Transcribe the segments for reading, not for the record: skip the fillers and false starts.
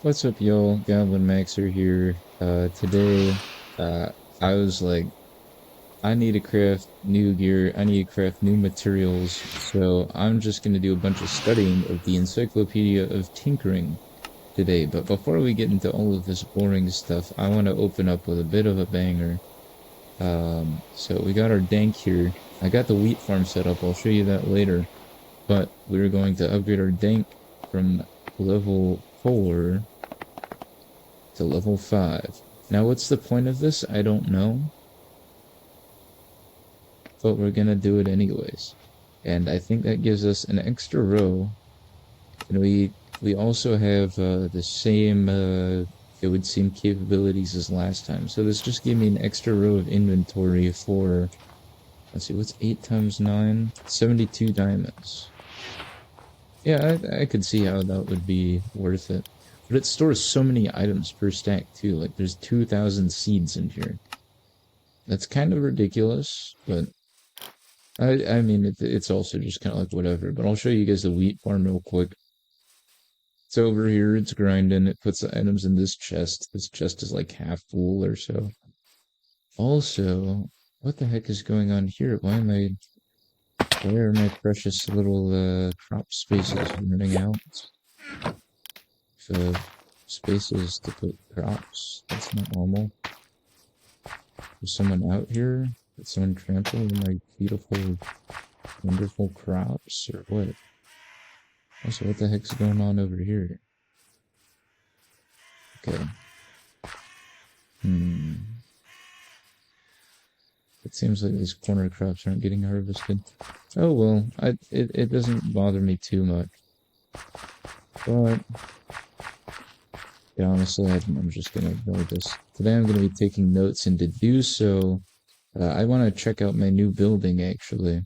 What's up, y'all? goblinmaxxer here. Today, I was like, I need to craft new gear, I need to craft new materials, so I'm just gonna do a bunch of studying of the Encyclopedia of Tinkering today. But before we get into all of this boring stuff, I want to open up with a bit of a banger. So we got our dank here. I got the wheat farm set up, I'll show you that later. But we're going to upgrade our dank from level 4 to level 5. Now, what's the point of this? I don't know. But we're gonna do it anyways. And I think that gives us an extra row. And we also have the same, it would seem, capabilities as last time. So this just gave me an extra row of inventory for, let's see, what's 8 times 9? 72 diamonds. Yeah, I could see how that would be worth it. But it stores so many items per stack too. Like there's 2,000 seeds in here. That's kind of ridiculous, but I mean it's also just kind of like whatever. But I'll show you guys the wheat farm real quick. It's over here. It's grinding. It puts the items in this chest. This chest is like half full or so. Also, what the heck is going on here? Why are my precious little crop spaces running out? Spaces to put crops. That's not normal. Is someone out here? Did someone trample on my beautiful, wonderful crops, or what? Also, what the heck's going on over here? Okay. It seems like these corner crops aren't getting harvested. Oh well, it doesn't bother me too much. But yeah, honestly, I'm just gonna ignore this. Today I'm gonna be taking notes, and to do so, I want to check out my new building actually,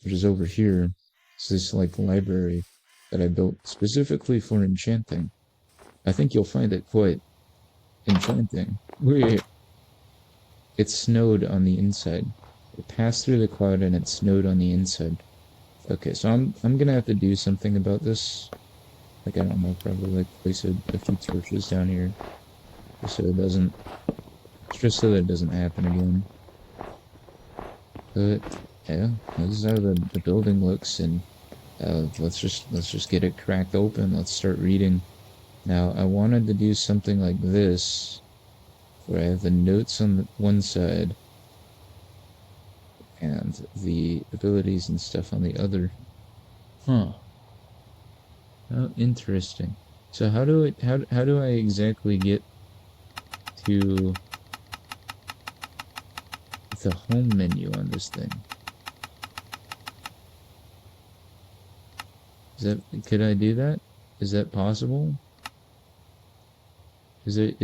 which is over here. It's this like library that I built specifically for enchanting. I think you'll find it quite enchanting. Wait, it snowed on the inside. It passed through the cloud and it snowed on the inside. Okay, so I'm gonna have to do something about this. Like, I don't know, probably like place a few torches down here. Just so that it doesn't happen again. But yeah, this is how the building looks, and let's just get it cracked open. Let's start reading. Now, I wanted to do something like this, where I have the notes on one side, and the abilities and stuff on the other. Huh. How interesting. So how do I exactly get to the home menu on this thing? Could I do that? Is that possible? Is it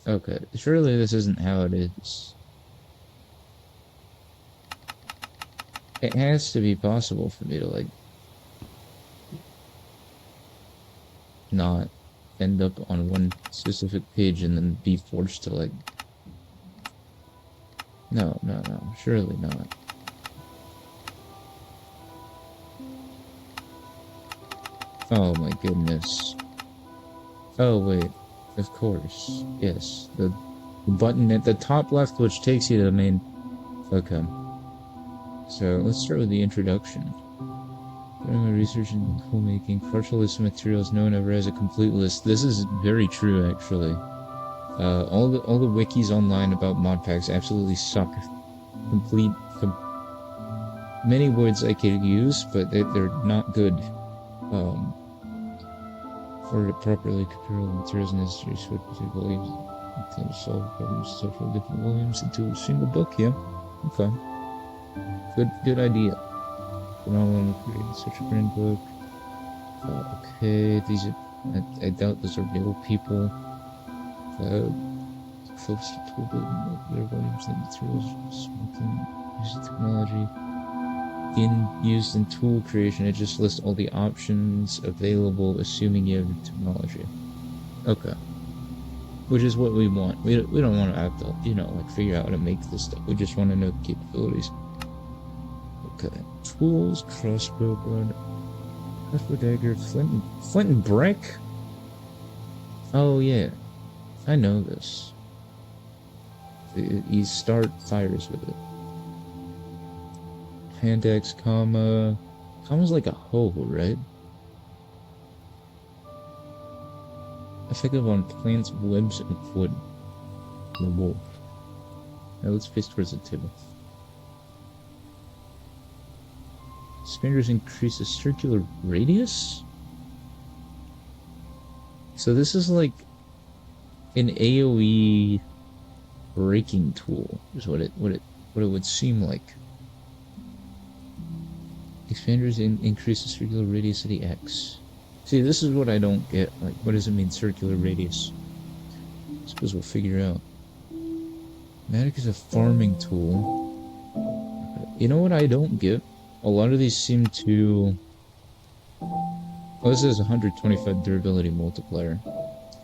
okay, surely this isn't how it is. It has to be possible for me to, like, not end up on one specific page and then be forced to, like... No, surely not. Oh my goodness. Oh wait, of course. Yes, the button at the top left which takes you to the main... Okay. So, let's start with the introduction. During my research in tool-making, partial list of materials no one ever has a complete list. This is very true, actually. All the wikis online about mod packs absolutely suck. Many words I could use, but they're not good. For to properly compare all the materials necessary to switch volumes to solve problems several different volumes into a single book. Yeah, okay. Good idea. I don't want to create such a grand book. Okay, these are... I doubt those are real people. Close to tool building their volumes and materials, smelting, use of technology. Used in tool creation, it just lists all the options available, assuming you have technology. Okay. Which is what we want. We don't want to have to, like, figure out how to make this stuff. We just want to know the capabilities. Okay. Tools, crossbow gun. Left dagger, flint and brick? Oh yeah, I know this. You start fires with it. Hand axe, comma. Comma's like a hoe, right? Effective on plants, webs, and wood. The wolf. Now let's face towards the table. Expanders increase the circular radius? So this is like an AoE breaking tool, is what it would seem like. Expanders increase the circular radius of the X. See, this is what I don't get. Like, what does it mean, circular radius? I suppose we'll figure out. Magic is a farming tool. You know what I don't get? A lot of these seem to... Oh, this is 125 durability multiplier.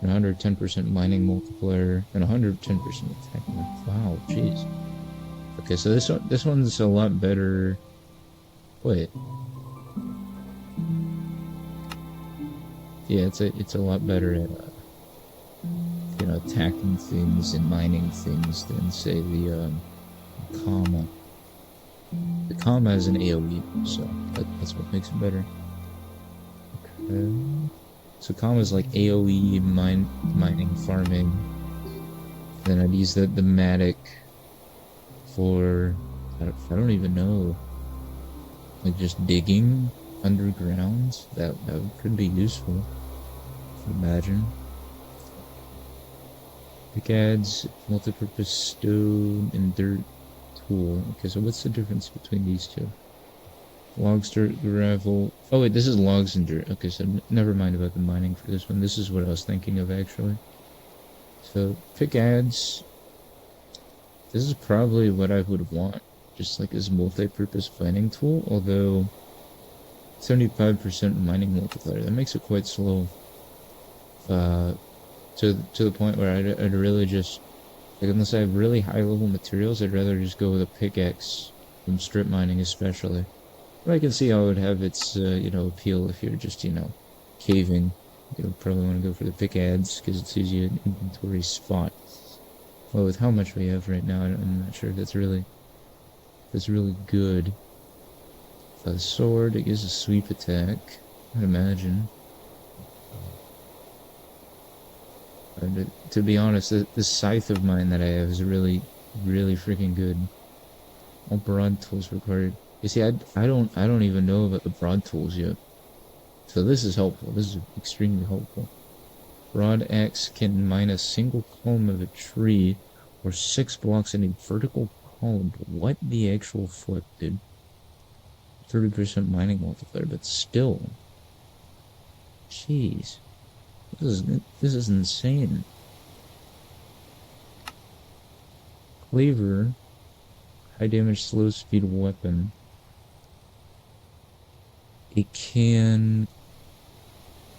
110% mining multiplier, and 110% attack. Wow, jeez. Okay, so this one's a lot better. Wait. Yeah, it's a lot better at you know, attacking things and mining things than say the comma. The comma is an AoE, so that's what makes it better. Okay. So comma is like AoE mining farming. Then I'd use the matic for I don't even know. Like just digging underground. That could be useful. I imagine. Pick adds multi-purpose stone and dirt tool. Okay, so what's the difference between these two? Logs, dirt, gravel. Oh wait, this is logs and dirt. Okay, so never mind about the mining for this one. This is what I was thinking of actually. So pick adds. This is probably what I would want, just like as multi-purpose mining tool. Although 75% mining multiplier, that makes it quite slow. To the point where I'd really just, like, unless I have really high level materials, I'd rather just go with a pickaxe from strip mining especially. But I can see how it would have its, you know, appeal if you're just, you know, caving. You would probably want to go for the pickaxe because it's usually an inventory spot. Well, with how much we have right now, I'm not sure if that's really good. A sword, it gives a sweep attack, I'd imagine. To be honest, this scythe of mine that I have is really freaking good. All broad tools required. You see, I don't even know about the broad tools yet. So this is helpful. This is extremely helpful. Broad axe can mine a single column of a tree or 6 blocks in a vertical column. What the actual flip, dude? 30% mining multiplier, but still. Jeez. This is insane. Cleaver, high damage, slow speed weapon. It can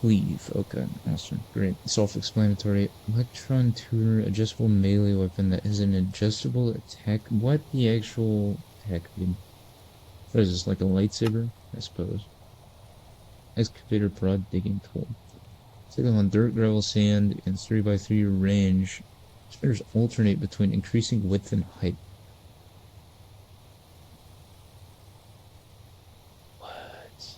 cleave. Okay, awesome, great. Self-explanatory. Electron tuner, adjustable melee weapon that has an adjustable attack. What the actual attack mean? What is this, like a lightsaber? I suppose. Excavator broad digging tool. Take them on dirt, gravel, sand, and 3x3 range. Spinners alternate between increasing width and height. What?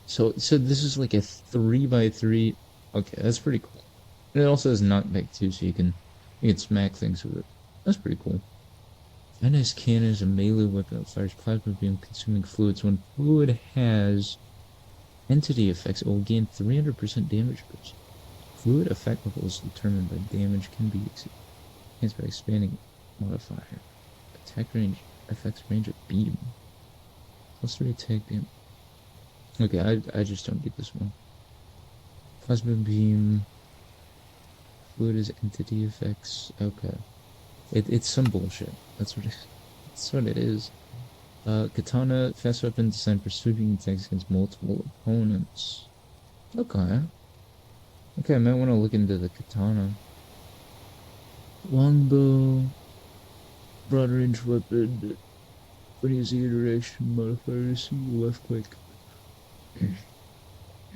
So this is like a 3x3. Okay, that's pretty cool. And it also has knockback too, so you can smack things with it. That's pretty cool. A nice cannon is a melee weapon that fires plasma beam consuming fluids. When fluid has entity effects, it will gain 300% damage boost. Fluid effect levels determined by damage can be enhanced by expanding modifier. Attack range affects range of beam. Plus 3 attack damage. Okay, I just don't get this one. Plasma beam. Fluid is entity effects. Okay. It's some bullshit. That's what it is. Katana, fast weapon designed for sweeping attacks against multiple opponents. Okay. Okay, I might want to look into the katana. Longbow, broad range weapon. When using iteration modifiers, left click.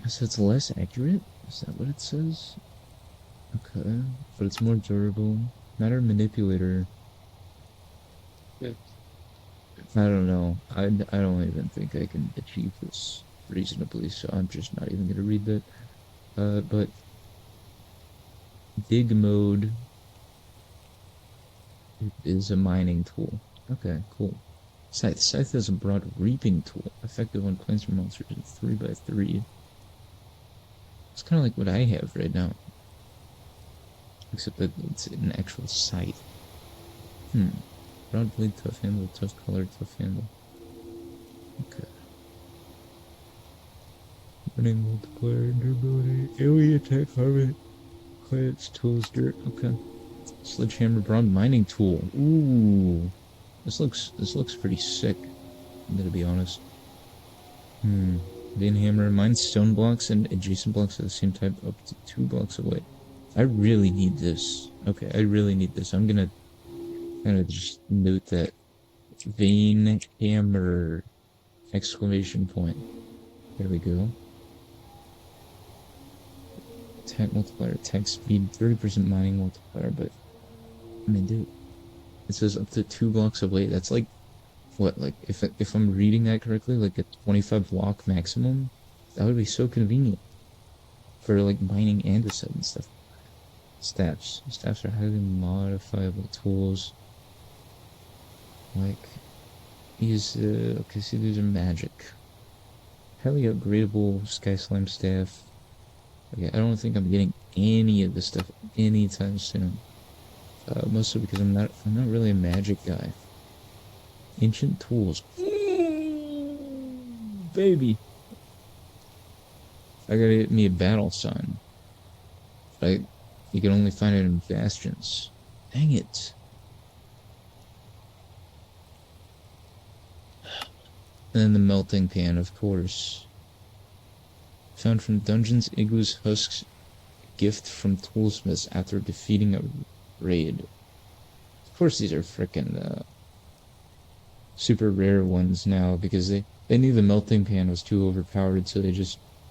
So it's less accurate? Is that what it says? Okay. But it's more durable. Matter manipulator. Yeah. I don't know. I don't even think I can achieve this reasonably, so I'm just not even gonna read that. But dig mode is a mining tool. Okay, cool. Scythe. Scythe is a broad reaping tool, effective on plants or monsters in 3x3. It's kind of like what I have right now, except that it's an actual scythe. Broad blade, tough handle, tough color, tough handle. Okay. Running multiplier, durability, AoE attack, harvest, plants, tools, dirt. Okay. Sledgehammer, broad mining tool. Ooh. This looks pretty sick, I'm gonna be honest. Vein hammer, mines stone blocks and adjacent blocks of the same type up to 2 blocks away. I really need this. Okay, I really need this. I'm gonna kind of just note that. Vein hammer! Exclamation point. There we go. Attack multiplier, attack speed, 30% mining multiplier, but I mean, dude, it says up to 2 blocks away. That's like what? Like if I'm reading that correctly, like a 25 block maximum. That would be so convenient for like mining andesite and stuff. Staffs. Staffs are highly modifiable tools. Like these. Okay, see, these are magic. Highly upgradable sky slime staff. Okay, I don't think I'm getting any of this stuff anytime soon. Mostly because I'm not really a magic guy. Ancient tools. Baby. I gotta get me a battle sign. Right? You can only find it in bastions. Dang it. And then the melting pan, of course. Found from dungeons, igloos, husks, gift from toolsmiths after defeating a raid. Of course these are frickin' super rare ones now, because they knew the melting pan was too overpowered, so they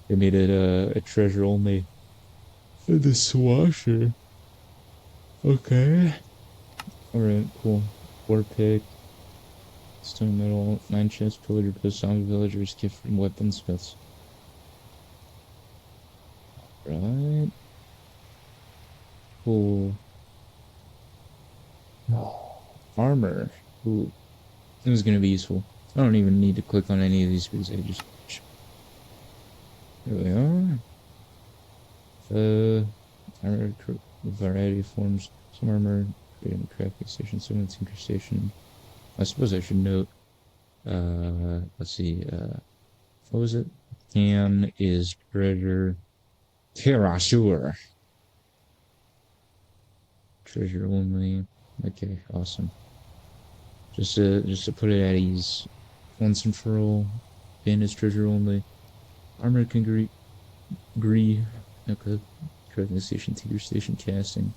made it a treasure only. The swasher. Okay. Alright, cool. War pick. Stone metal, 9 chests, pillager post, zombie villagers, gift from weaponsmiths. Right. Cool. Armor. Ooh. It was gonna be useful. I don't even need to click on any of these because I just... There we are. Armor, variety of forms. Some armor, creating a crafting station, some in tinker station. I suppose I should note, let's see, what was it? Can is treasure. Terrasure. Treasure only. Okay, awesome. Just to put it at ease, once and for all. Ban is treasure only. Armor can agree. Okay. Crafting station, tinker station, casting.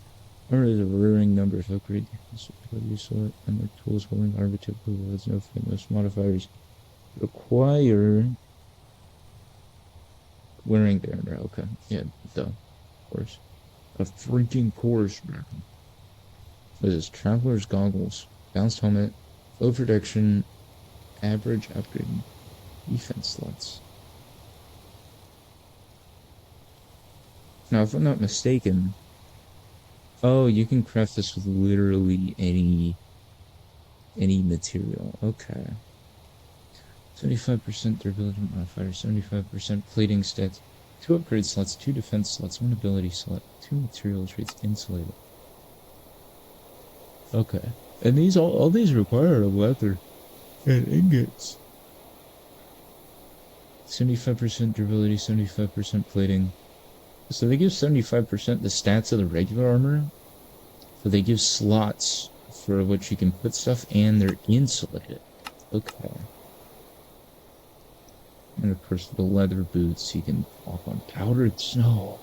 Armor is a varying number of upgrade. So armor tools holding armor typically has no famous modifiers. Require wearing the armor. Okay. Yeah, duh. Of course. A freaking course, man. What is this? Traveler's goggles. Balanced helmet. Low protection. Average upgrade. Defense slots. Now, if I'm not mistaken... Oh, you can craft this with literally any material. Okay. 75% durability modifier, 75% plating stats, 2 upgrade slots, 2 defense slots, 1 ability slot, 2 material traits insulated. Okay. And these all these require leather and ingots. 75% durability, 75% plating. So they give 75% the stats of the regular armor, but they give slots for which you can put stuff, and they're insulated. Okay. And of course, the leather boots you can walk on powdered snow.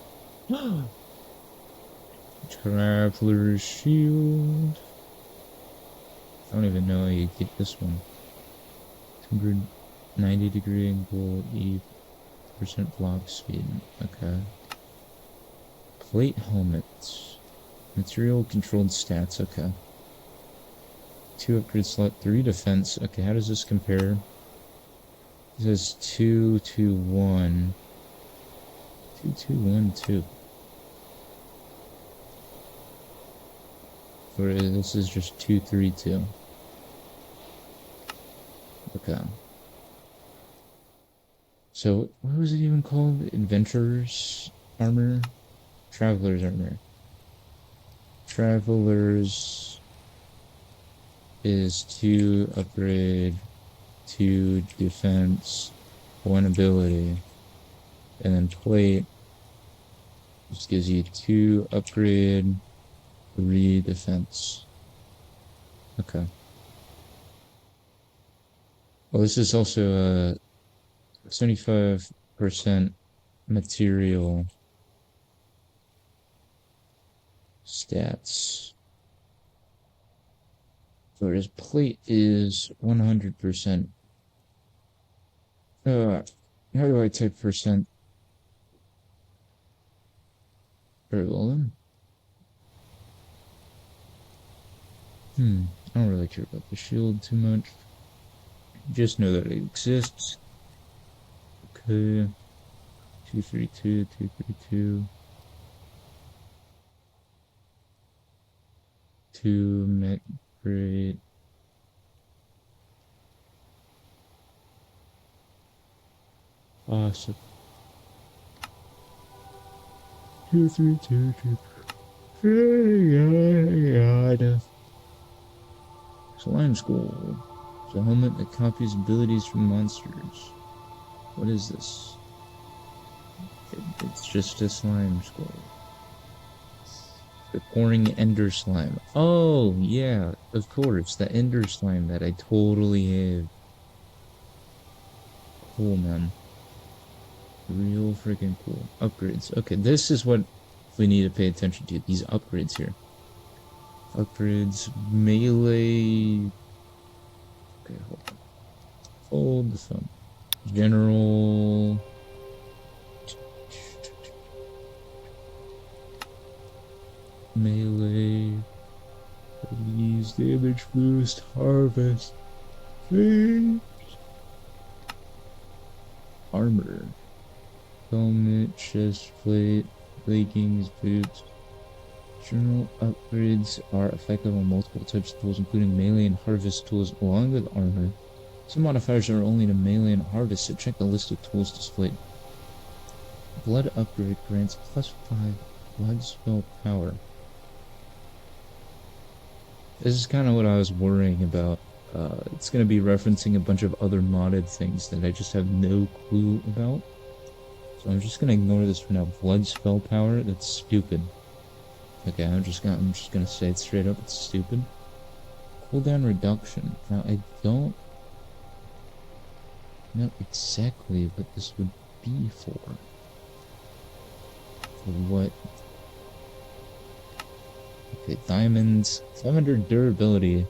Traveler's shield. I don't even know how you get this one. 290 degree angle, E. 25% block speed. Okay. Plate helmets. Material controlled stats. Okay. 2 upgrade slot, 3 defense. Okay, how does this compare? It says 2, 2, 1. 2, 2, 1, 2. Or this is just 2, 3, 2. Okay. So, what was it even called? Adventurer's armor? Traveler's armor. Traveler's is 2 upgrade, 2 defense, 1 ability. And then plate just gives you 2 upgrade, 3 defense. Okay. Well, this is also 75% material stats. Whereas plate is 100%. How do I type percent? Very well then. I don't really care about the shield too much. Just know that it exists. Okay. 232, 232. 2 mech grade. Awesome. 232, 2. God. Slime Skull. It's a helmet that copies abilities from monsters. What is this? It's just a slime skull. The pouring ender slime. Oh, yeah, of course. The ender slime that I totally have. Cool, man. Real freaking cool. Upgrades. Okay, this is what we need to pay attention to. These upgrades here. Upgrades. Melee. Okay, hold on. Hold the phone. General. Melee. Release, damage boost, harvest. Phase. Armor. Helmet, chest plate, leggings, boots. General upgrades are effective on multiple types of tools, including melee and harvest tools, along with armor. Some modifiers are only to melee and harvest, so check the list of tools displayed. Blood upgrade grants +5 blood spell power. This is kind of what I was worrying about. It's going to be referencing a bunch of other modded things that I just have no clue about. So I'm just going to ignore this for now. Blood spell power? That's stupid. Okay, I'm just gonna say it straight up, it's stupid. Cooldown reduction. Now, I don't know exactly what this would be for. For what? Okay, diamonds. 500 durability.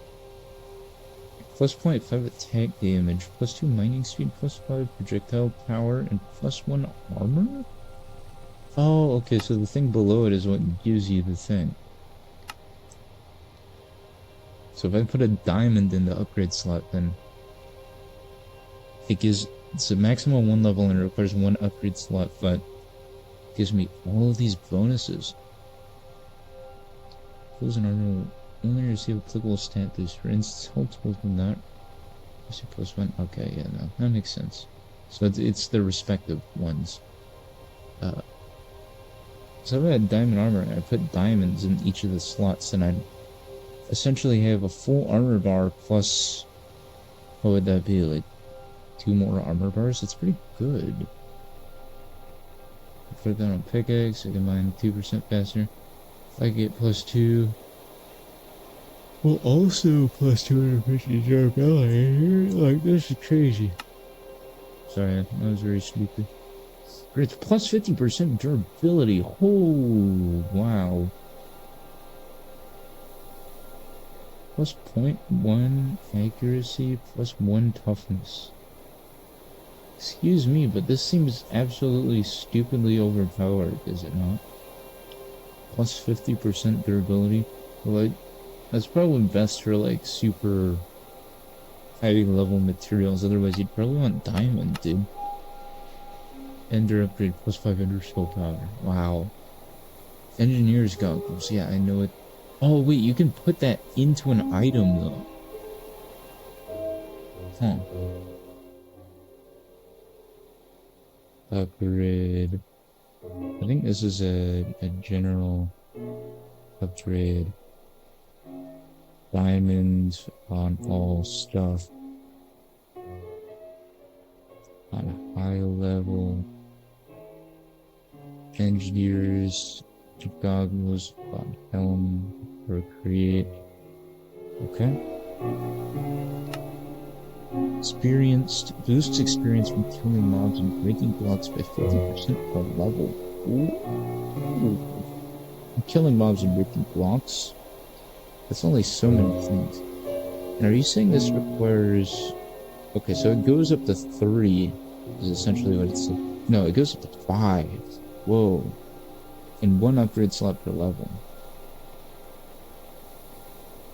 Plus 0.5 attack damage. Plus 2 mining speed. Plus 5 projectile power. And plus 1 armor? Oh, okay, so the thing below it is what gives you the thing. So if I put a diamond in the upgrade slot, then it gives, it's a maximum 1 level and it requires 1 upgrade slot, but it gives me all of these bonuses. Tools and armor only receive applicable stat boost. For instance, all tools will not receive +1. Okay, yeah, no, that makes sense. So it's the respective ones. So if I had diamond armor and I put diamonds in each of the slots, then I'd essentially have a full armor bar plus, what would that be, like 2 more armor bars? It's pretty good. I put that on pickaxe, I can mine 2% faster. If I get +2, well, also plus 250 durability. Like, this is crazy. Sorry, that was very stupid. It's plus 50% durability. Oh, wow. Plus 0.1 accuracy, plus 1 toughness. Excuse me, but this seems absolutely stupidly overpowered, is it not? Plus 50% durability. Like, that's probably best for like super high level materials, otherwise you'd probably want diamond, dude. Ender upgrade plus 500 spell power. Wow. Engineer's goggles, yeah, I know it. Oh wait, you can put that into an item though. Huh. Upgrade. I think this is a general upgrade. Diamonds on all stuff. On a high level. Engineers, goggles, helm, recreate. Okay. Experienced boosts experience from killing mobs and breaking blocks by 50% per level. Ooh. Killing mobs and breaking blocks. That's only so many things. And are you saying this requires? Okay, so it goes up to 3. Is essentially what it's. No, it goes up to 5. Whoa. And 1 upgrade slot per level.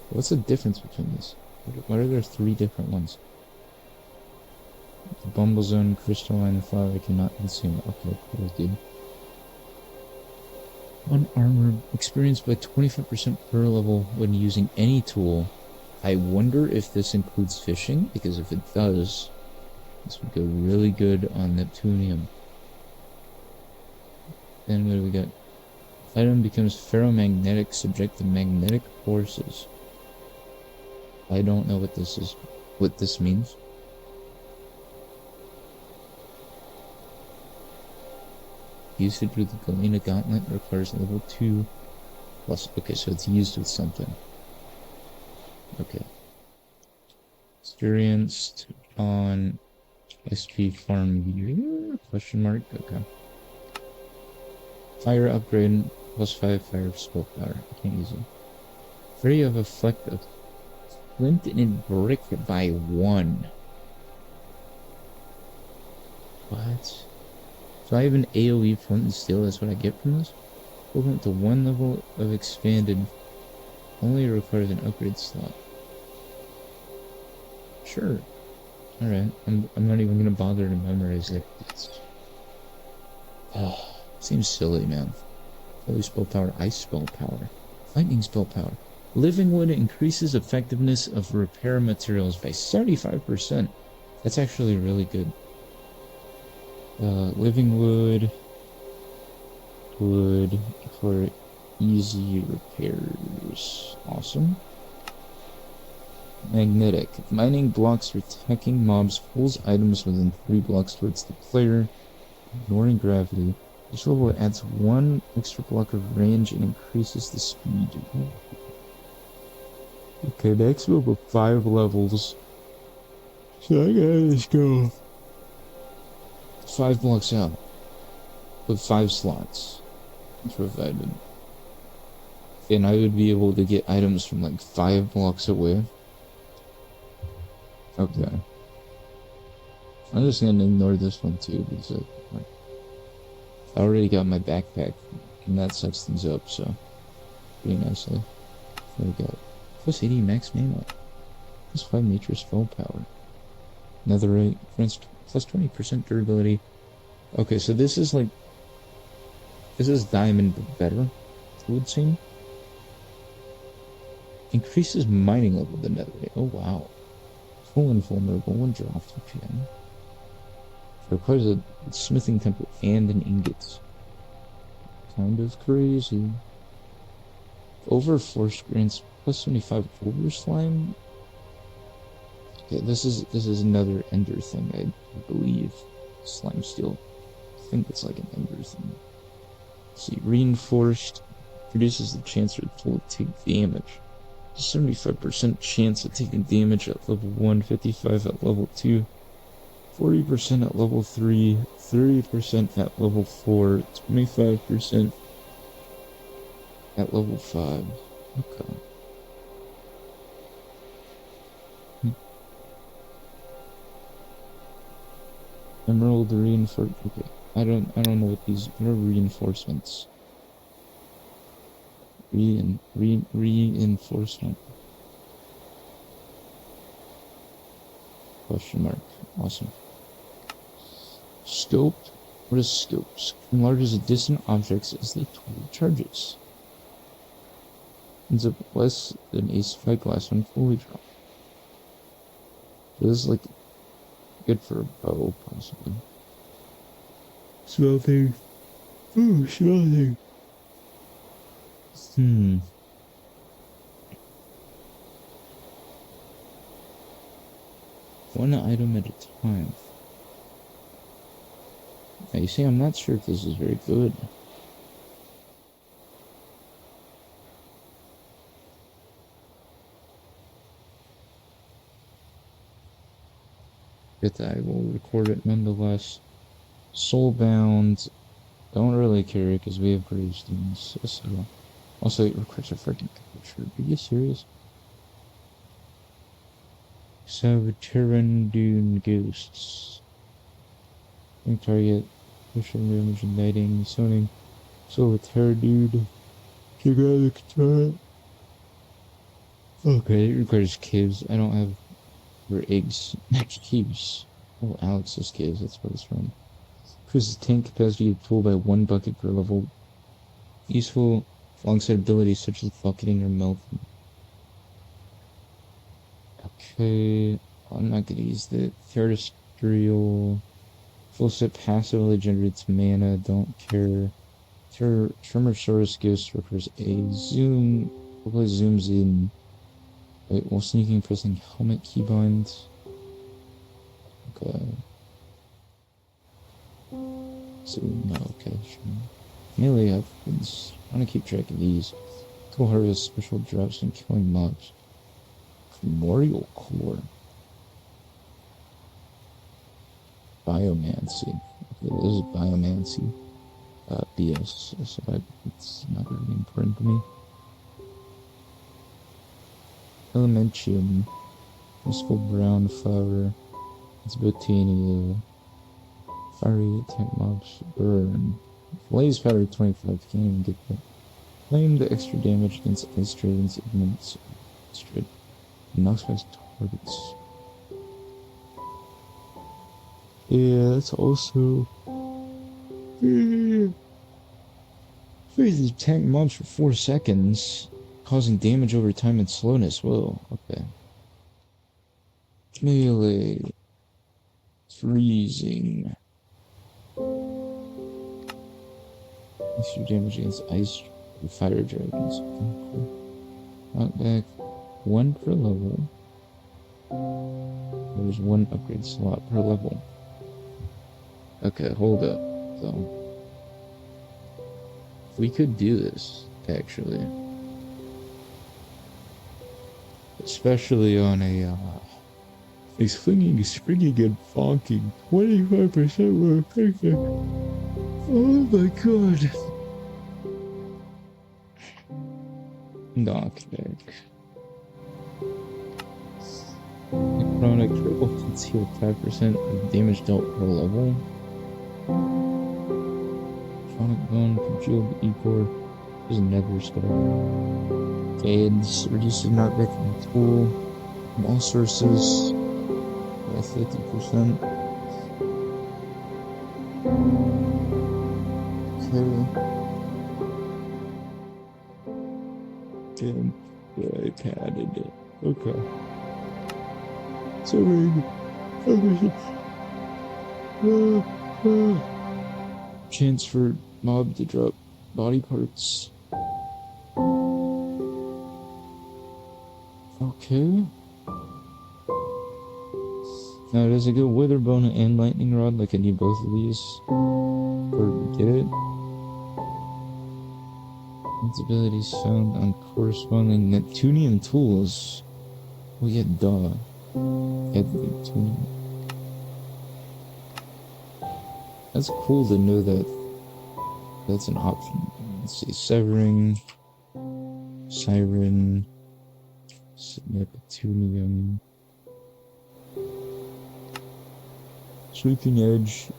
What's the difference between these? Why are there 3 different ones? The Bumble Zone, Crystalline Flower cannot consume. Okay, cool, dude. 1 armor experienced by 25% per level when using any tool. I wonder if this includes fishing, because if it does, this would go really good on Neptunium. Then what do we got? Item becomes ferromagnetic, subject to magnetic forces. I don't know what this is. What this means. Usage with the Galena Gauntlet requires level 2 plus. Okay, so it's used with something. Okay. Experienced on SP farm gear? Question mark? Okay. Fire upgrade plus 5 fire spell power. I can't use it. Free of effect of flint and brick by 1. What? So I have an AoE flint and steel, that's what I get from this? Equivalent to 1 level of expanded. Only requires an upgrade slot. Sure. Alright, I'm not even gonna bother to memorize it. Oh, seems silly, man. Holy spell power, ice spell power, lightning spell power. Living wood increases effectiveness of repair materials by 75%. That's actually really good. Living wood for easy repairs. Awesome. Magnetic. Mining blocks for attacking mobs pulls items within 3 blocks towards the player, ignoring gravity. Each level adds 1 extra block of range and increases the speed. Okay, next we have 5 levels. So I gotta just go 5 blocks out with 5 slots provided. And I would be able to get items from like 5 blocks away. Okay. I'm just gonna ignore this one too because I already got my backpack and that sets things up, so pretty nicely. There we go. Plus 80 max mana. Plus 5 nature spell power. Netherite, plus 20% durability. Okay, so this is like... This is diamond but better, it would seem. Increases mining level of the netherite. Oh wow. Full invulnerable, 1 draw TPM. Requires a smithing temple and an ingot. Kind of crazy. Over force grants plus 75 over slime. Okay, this is another ender thing, I believe. Slime steel. I think it's like an ender thing. Let's see, reinforced reduces the chance for the tool to take damage. 75% chance of taking damage at level 1, 55 at level 2, 40% at level 3, 30% at level 4, 25% at level 5. Okay. Emerald reinforce. Okay, I don't know what these. What are reinforcements? Reinforcement. Question mark. Awesome. Scope. What is scopes? Enlarges distant objects as the tool charges. Ends up less than a spyglass when fully drawn. So this is like good for a bow, possibly. Smell thing. Ooh, smell thing. One item at a time. Now you see, I'm not sure if this is very good. But I will record it nonetheless. Soulbound. Don't really care because we have gravestones. So. Also, it requires a freaking capture. Are you serious? Saboteran Dune Ghosts. Target. Pushing damage, igniting, summoning. Solitaire Dude. Dramatic turret. Okay, it requires caves. I don't have for eggs. Caves. Oh, Alex's caves, that's what it's from. Increases tank capacity of tool by 1 bucket per level. Useful alongside abilities such as bucketing or melting. Okay, I'm not gonna use the terrestrial. Full set passively generates mana, don't care. Tremorsaurus Ghost requires a zoom. Hopefully zooms in. Wait, while sneaking, pressing helmet keybind. Okay. Zoom, no, okay, sure. Melee weapons. I want to keep track of these. Cool harvest, special drops, and killing mobs. Primordial core. Biomancy. Okay, this is biomancy. BS. So it's not really important to me. Elementium. Useful brown flower. It's botania. Fiery attack mobs burn. Blaze powder 25. Can't even get that. Claim the extra damage against ice dragons, ignorance. Knocks back targets. Yeah, that's also. Freezes attack mobs for 4 seconds, causing damage over time and slowness. Whoa, okay. Melee. Freezing. Extra damage against ice or fire dragons. Knock back 1 per level. There's 1 upgrade slot per level. Okay, hold up, though. We could do this, actually. Especially on a, He's flinging, springing, and bonking. 25% more effective. Oh my god. Knockback. Chronic critical hits heal 5% of damage dealt per level. Chronic bone congealed E4 is never spell. Aids reduces knockback from the tool from all sources by 50%. Okay. I padded it. Okay. Sorry. Chance for mob to drop body parts. Okay. Now does it go Witherbone and Lightning Rod? Like I need both of these or get it? Its abilities found on corresponding Neptunian tools. Oh yeah, duh. Add Neptunian. That's cool to know that that's an option. Let's see, Severing, Siren, Neptunium. Sweeping edge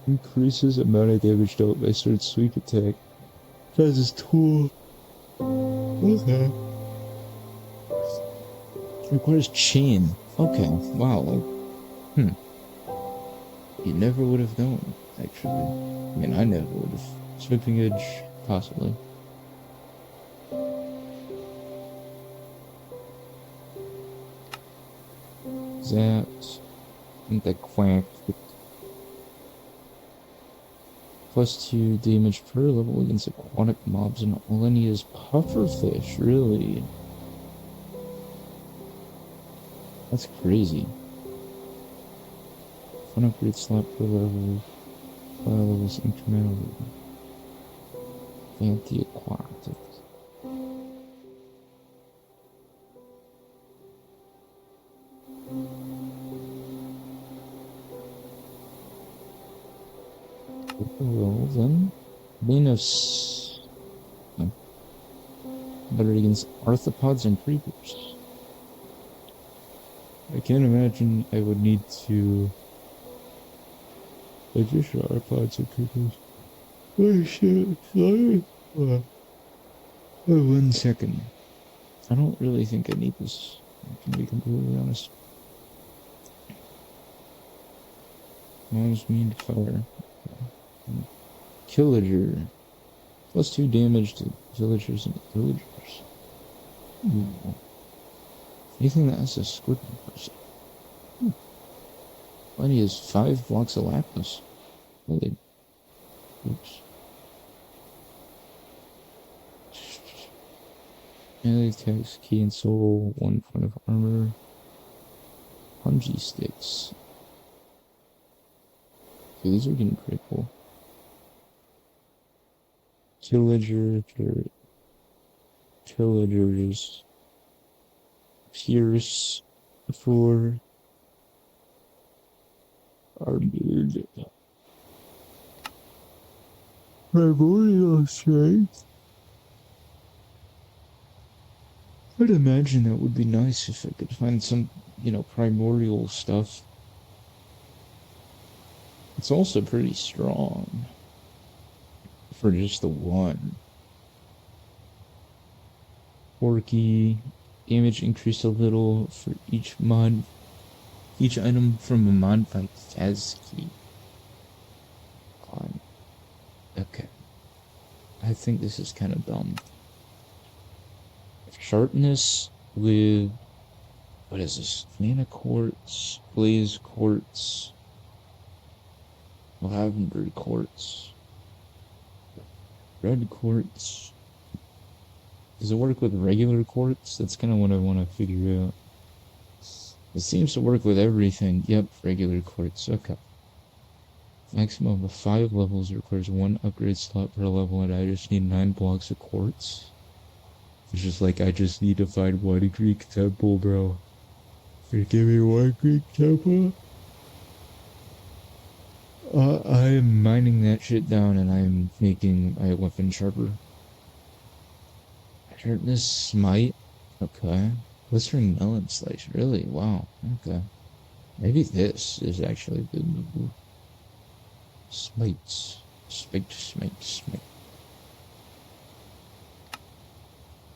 increases amount of damage dealt by certain sweep attack. Tries tool. Okay. Requires chain. Okay. Wow. Hmm. You never would have known, actually. I mean, I never would have. Sweeping edge, possibly. Zapped. I think that quacked. +2 damage per level against aquatic mobs, and all I need is pufferfish, really. That's crazy. 1 upgrade slot per level, 5 levels incrementally. Anti-aquatic. Well then, Venus. No. Better against arthropods and creepers. I can't imagine I would need to just arthropods and creepers. Oh shit, sorry. 1 second. I don't really think I need this. I can be completely honest. Mobs mean fire. Killager. +2 damage to villagers and villagers. Ooh. Anything that has a scorpion person. Well, he has 5 blocks of lapis. Really? Oops. Melee attacks, key and soul, 1 point of armor. Punji sticks. Okay, these are getting pretty cool. Killager, Pillagers, Pierce, 4, Armored, Primordial Strength. I'd imagine that would be nice if I could find some, primordial stuff. It's also pretty strong for just the 1. Porky, damage increased a little for each item from a mod by Kazki. Okay. I think this is kind of dumb. Sharpness with, what is this? Mana quartz, blaze quartz, lavender quartz, red quartz. Does it work with regular quartz? That's kind of what I want to figure out. It seems to work with everything. Yep, regular quartz. Okay. Maximum of 5 levels requires 1 upgrade slot per level, and I just need 9 blocks of quartz. It's just like, I just need to find 1 Greek temple, bro. You give me 1 Greek temple? I'm mining that shit down, and I'm making my weapon sharper. Sharpness smite. Okay. Blistering melon slice. Really? Wow. Okay. Maybe this is actually a good move. Smites. Smite.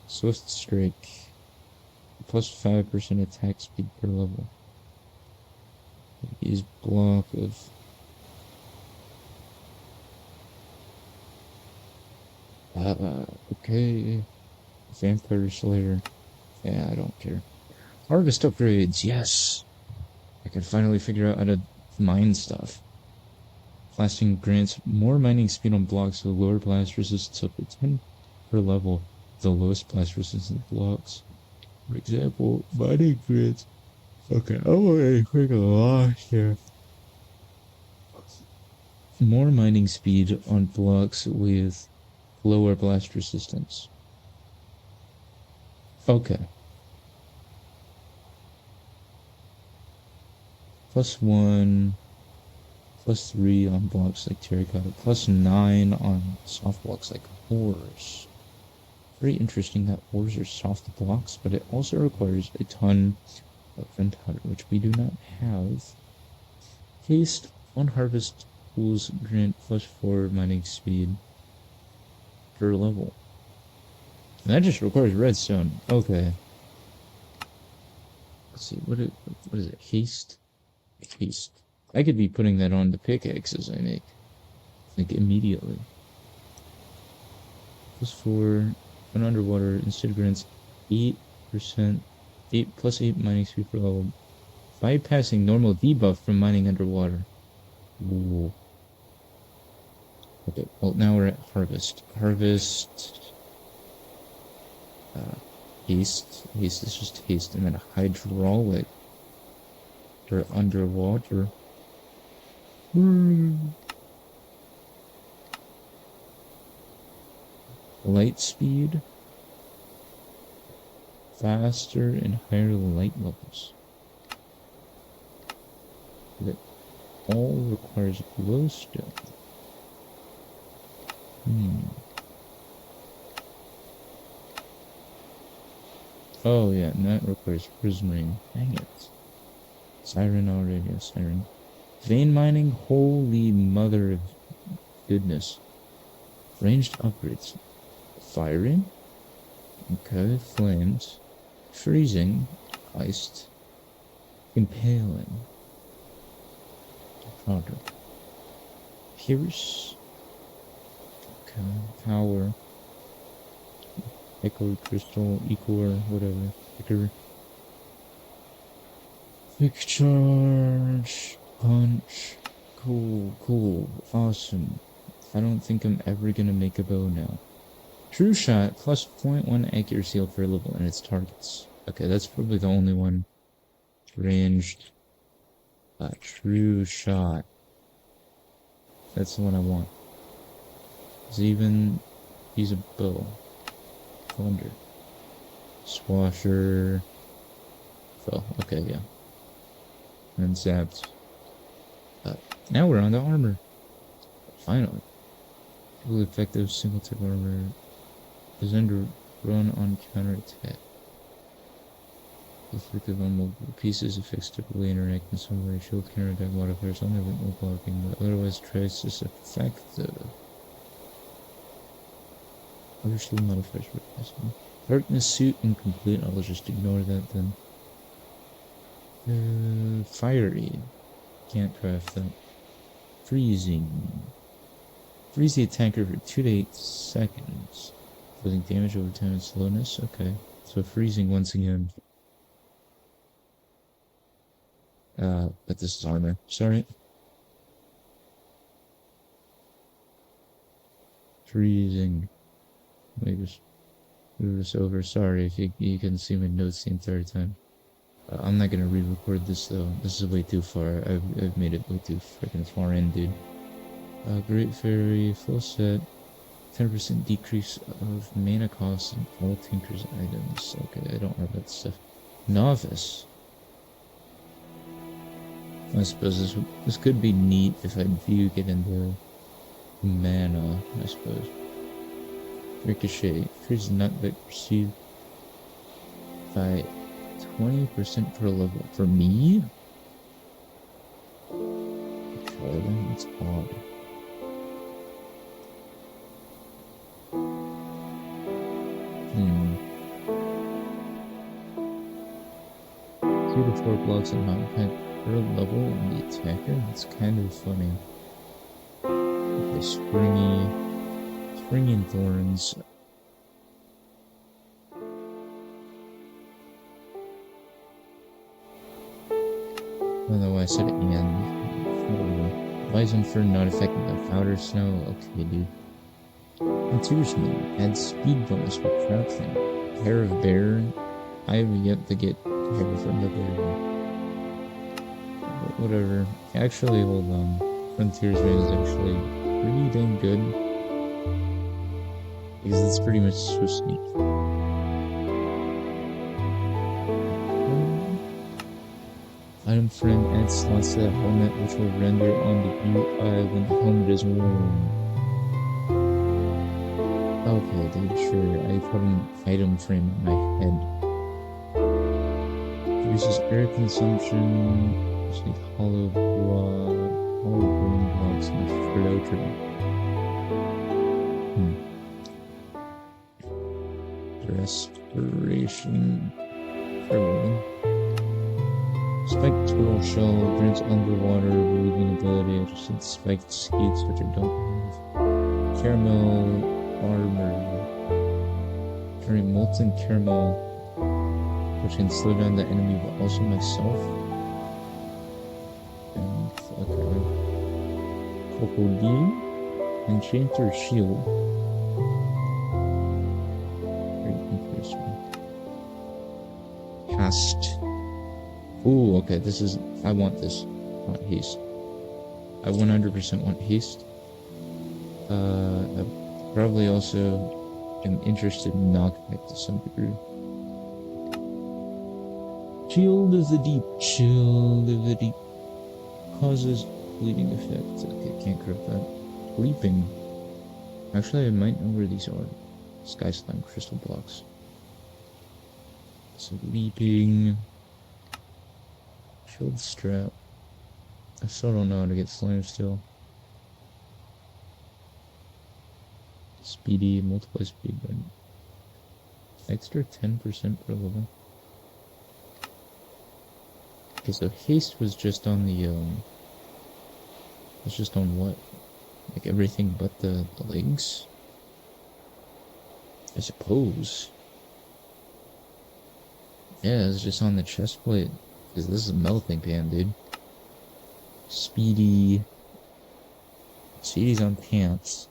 Swift strike. +5% attack speed per level. Use block of. Okay. Vampire Slayer. Yeah, I don't care. Harvest upgrades, yes! I can finally figure out how to mine stuff. Blasting grants more mining speed on blocks with lower blast resistance up to 10 per level. The lowest blast resistance blocks. For example, mining grants. Okay, I'm already quick a lot here. More mining speed on blocks with lower blast resistance. Okay. +1, +3 on blocks like terracotta, +9 on soft blocks like ores. Very interesting that ores are soft blocks, but it also requires a ton of gunpowder, which we do not have. Haste On harvest pools grant +4 mining speed per level. And that just requires redstone. Okay. Let's see, what is it? Haste? Haste. I could be putting that on the pickaxes I make. Like immediately. +4 when underwater instead grants 8%, 8 mining speed per level. Bypassing normal debuff from mining underwater. Ooh. Okay, well now we're at harvest. Harvest. Haste. Haste is just haste, and then hydraulic. Or underwater. Light speed. Faster and higher light levels. That all requires glowstone. Oh yeah, and that requires prismarine. Dang it. Siren already, yeah, siren. Vein mining, holy mother of goodness. Ranged upgrades. Firing. Okay, flames. Freezing. Iced. Impaling. Powder. Pierce. Okay, power. Echo crystal, equor, whatever. Quick charge. Punch. Cool. Awesome. I don't think I'm ever gonna make a bow now. True shot, +0.1 accuracy per level and its targets. Okay, that's probably the only one. Ranged. True shot. That's the one I want. Does it even use a bow? Thunder. Swasher. Fell. Okay, yeah. And zapped. Now we're on to armor. Finally. Really effective single tip armor. Designed to run on counterattack. Effective on multiple pieces. Effects typically interact in some way. Shield counterattack modifiers. Only with no blocking, but otherwise tries this effective. Other shield modifiers were possible. Darkness suit incomplete. I'll just ignore that then. Fiery. Can't craft that. Freezing. Freeze the attacker for 2 to 8 seconds. Causing damage over time and slowness. Okay. So freezing once again. But this is armor. Sorry. Freezing. Let me just move this over. Sorry if you can see my notes the entire time. I'm not gonna re-record this though. This is way too far. I've made it way too freaking far in, dude. Great Fairy, full set. 10% decrease of mana cost in all Tinker's items. Okay, I don't have that stuff. Novice. I suppose this could be neat if I do get into mana, I suppose. Ricochet. Increase nutback received by 20% per level. For me? Okay, that's odd. Two to 4 blocks of knockback per level on the attacker. That's kind of funny. Okay, springy thorns. Although I said and. Bison fur not affected by powder snow. Okay, dude. Contusion. Add speed bonus for crafting. Hair of bear. I have yet to get hair from the bear. Whatever. Actually, hold on. Frontiersman is actually pretty dang good. Because it's pretty much so sneaky. Item frame adds slots to the helmet, which will render on the UI when the helmet is worn. Okay, dude, sure. I put an item frame in my head. Reduces air consumption, hollow block. all green blocks in the floater. Respiration. Farewell. Spiked turtle shell grants underwater breathing ability. I just had spiked skeets, which I don't have. Caramel armor. Generate molten caramel, which can slow down the enemy, but also myself. And okay. Crocodile. Enchanter shield. Great interesting. Cast. Ooh, okay, this is... I want this. I want haste. I 100% want haste. I probably also am interested in knockback to some degree. Shield of the Deep. Shield of the Deep. Causes bleeding effect. Okay, can't grab that. Leaping. Actually, I might know where these are. Sky slime crystal blocks. So leaping. Shield strap. I still don't know how to get slime still. Speedy, multiply speed. Extra 10% per level. Okay, so haste was just on the, it's just on what? Like everything but the legs? I suppose. Yeah, it's just on the chest plate. Because this is a melting pan, dude. Speedy. Speedy's on pants.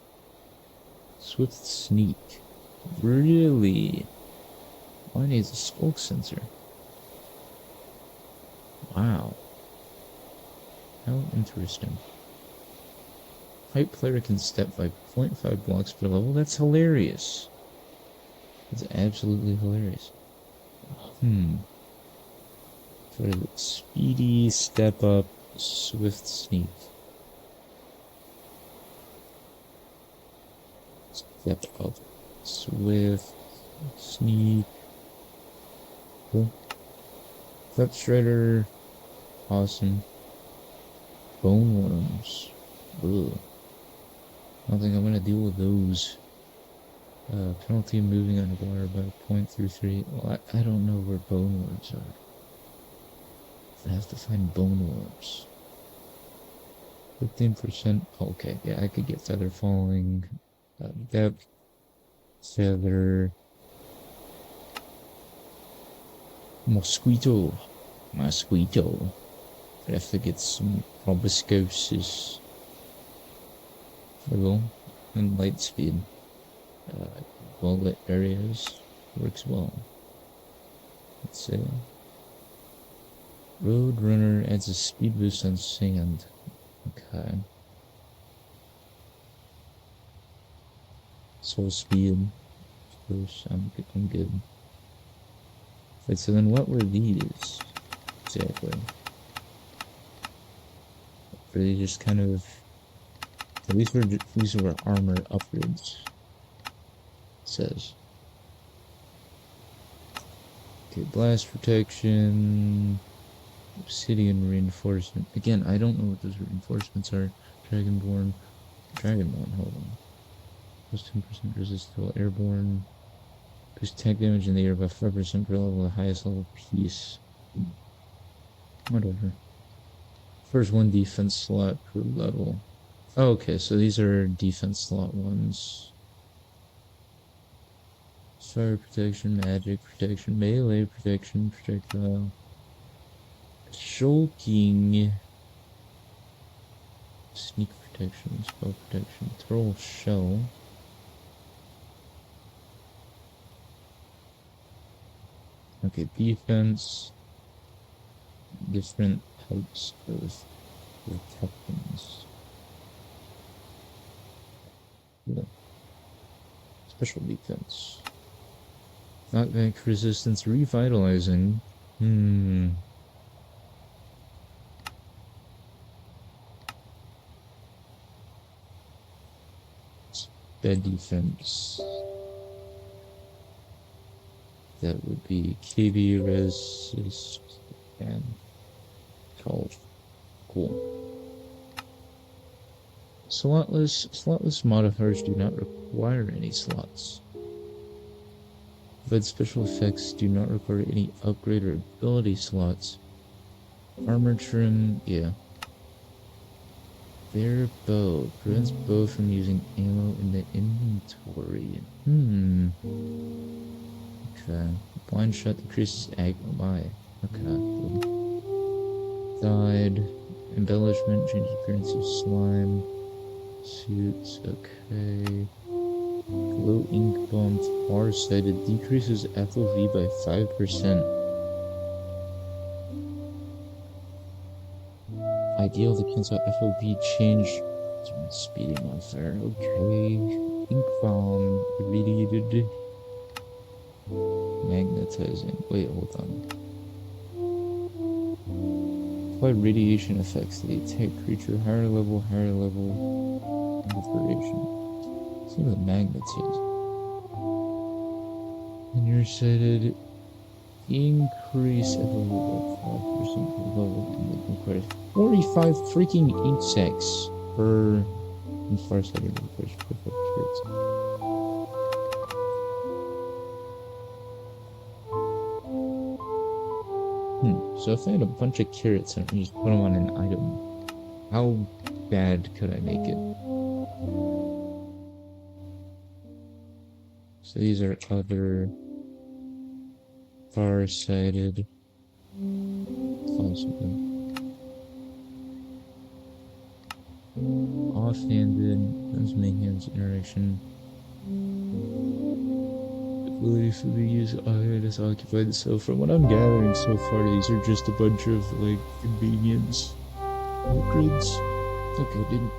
Swift sneak. Really? Why needs a skulk sensor? Wow. How interesting. Hype player can step by 0.5 blocks per level. That's hilarious. That's absolutely hilarious. So what is it? Speedy, step up, swift sneak. Step up, swift sneak. Cool. Step shredder. Awesome. Bone worms. Ugh. I don't think I'm gonna deal with those. Penalty of moving underwater by 0.33. Well, I don't know where bone worms are. I have to find bone worms. 15%. Okay, yeah, I could get feather falling. Depth. Feather. Mosquito. Mosquito. I have to get some proboscosis. And light speed. Well lit areas works well. Let's see. Road runner adds a speed boost on sand. Okay. Soul speed. Of course, I'm good. Wait, so then what were these? Exactly. Were they just kind of... These were armor upgrades. Says. Okay, blast protection, obsidian reinforcement. Again, I don't know what those reinforcements are. Dragonborn, hold on. Plus 10% resist to airborne. Boost tank damage in the air by 5% per level, the highest level piece. Whatever. First one defense slot per level. Oh, okay, so these are defense slot ones. Fire protection, magic protection, melee protection, projectile. Shulking. Sneak protection, spell protection, throw shell. Okay, defense. Different types of protections. Yeah. Special defense. Knockback resistance, revitalizing. Bed defense. That would be KB resist and health. Cool. Slotless modifiers do not require any slots. But special effects do not require any upgrade or ability slots. Armor trim, yeah. Their bow prevents bow from using ammo in the inventory. Okay. Blind shot decreases aggro by. Okay. Dyed. Embellishment changes appearance of slime. Suits, okay. Glow ink bomb far-sighted decreases FOV by 5%. Ideal to cancel FOV change. Speeding modifier. Okay. Ink bomb irradiated. Magnetizing. Wait, hold on. Apply radiation effects to the attack creature. Higher level proliferation. Same with magnetism. And you're sighted. Increase FOV by 5% per level. 45 freaking ink sacs per far-sighted carrots. So if I had a bunch of carrots and just put them on an item, how bad could I make it? So these are other far-sighted. Off-handed, those main hands interaction. Ability for the use iron is occupied. So from what I'm gathering so far, these are just a bunch of like convenience upgrades. Okay, dude.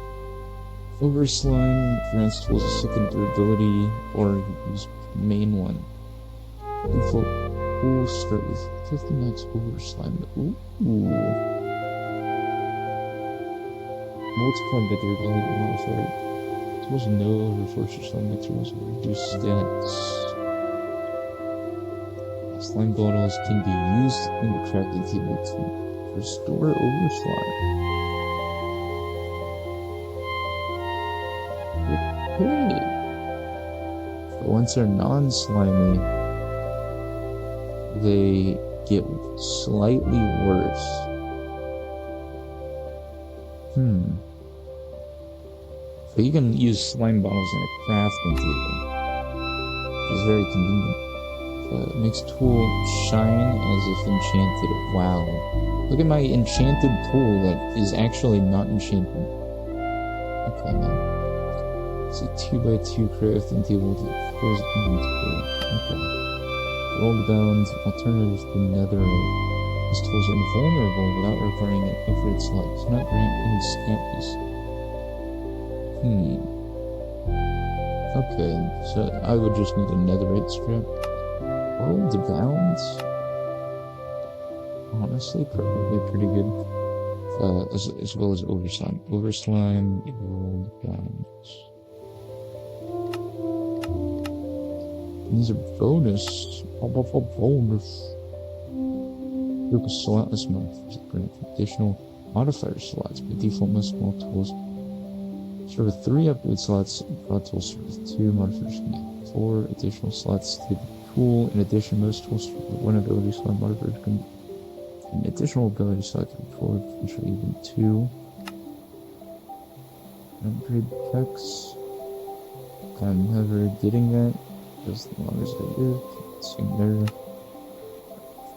Over slime grants tools a second durability or use main one. Default pool start with 50 max over slime. Ooh. Multiply by durability modifier. Tools no overforce your slime materials will reduce stats. Slime bottles can be used in the crafting table to restore over slime. Okay. But once they're non-slimy, they get slightly worse. But you can use slime bottles in a crafting table, which is very convenient. Makes tool shine as if enchanted. Wow. Look at my enchanted tool that is actually not enchanted. Okay, man. It's a 2x2 crafting table that fills inventory. Okay. Gold bound, alternative to netherite. This tool is invulnerable without requiring an upgrade slot. Does not grant any stamps. Okay, so I would just need a netherite scrap. World bound? Honestly, probably pretty good. As well as overslime. Overslime, world bound. These are bonus. Bonus. Group of slotless modifiers that grant additional modifier slots by default most small tools. Start with 3 upgrade slots. Broad tools start with 2 modifiers. 4 additional slots to the tool. In addition, most tools start with 1 ability slot modifier. An additional ability slot to be 4, potentially even 2. Upgrade text. I'm never getting that as long as I live. Sitting there.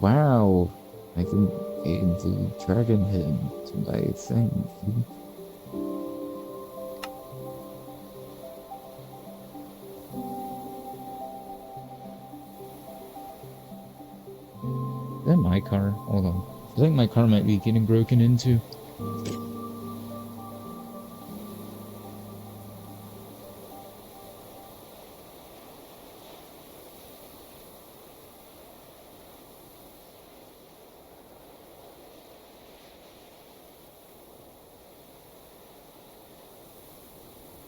Wow! I can get into Dragon Head to buy a thing. Is that my car? Hold on. I think my car might be getting broken into.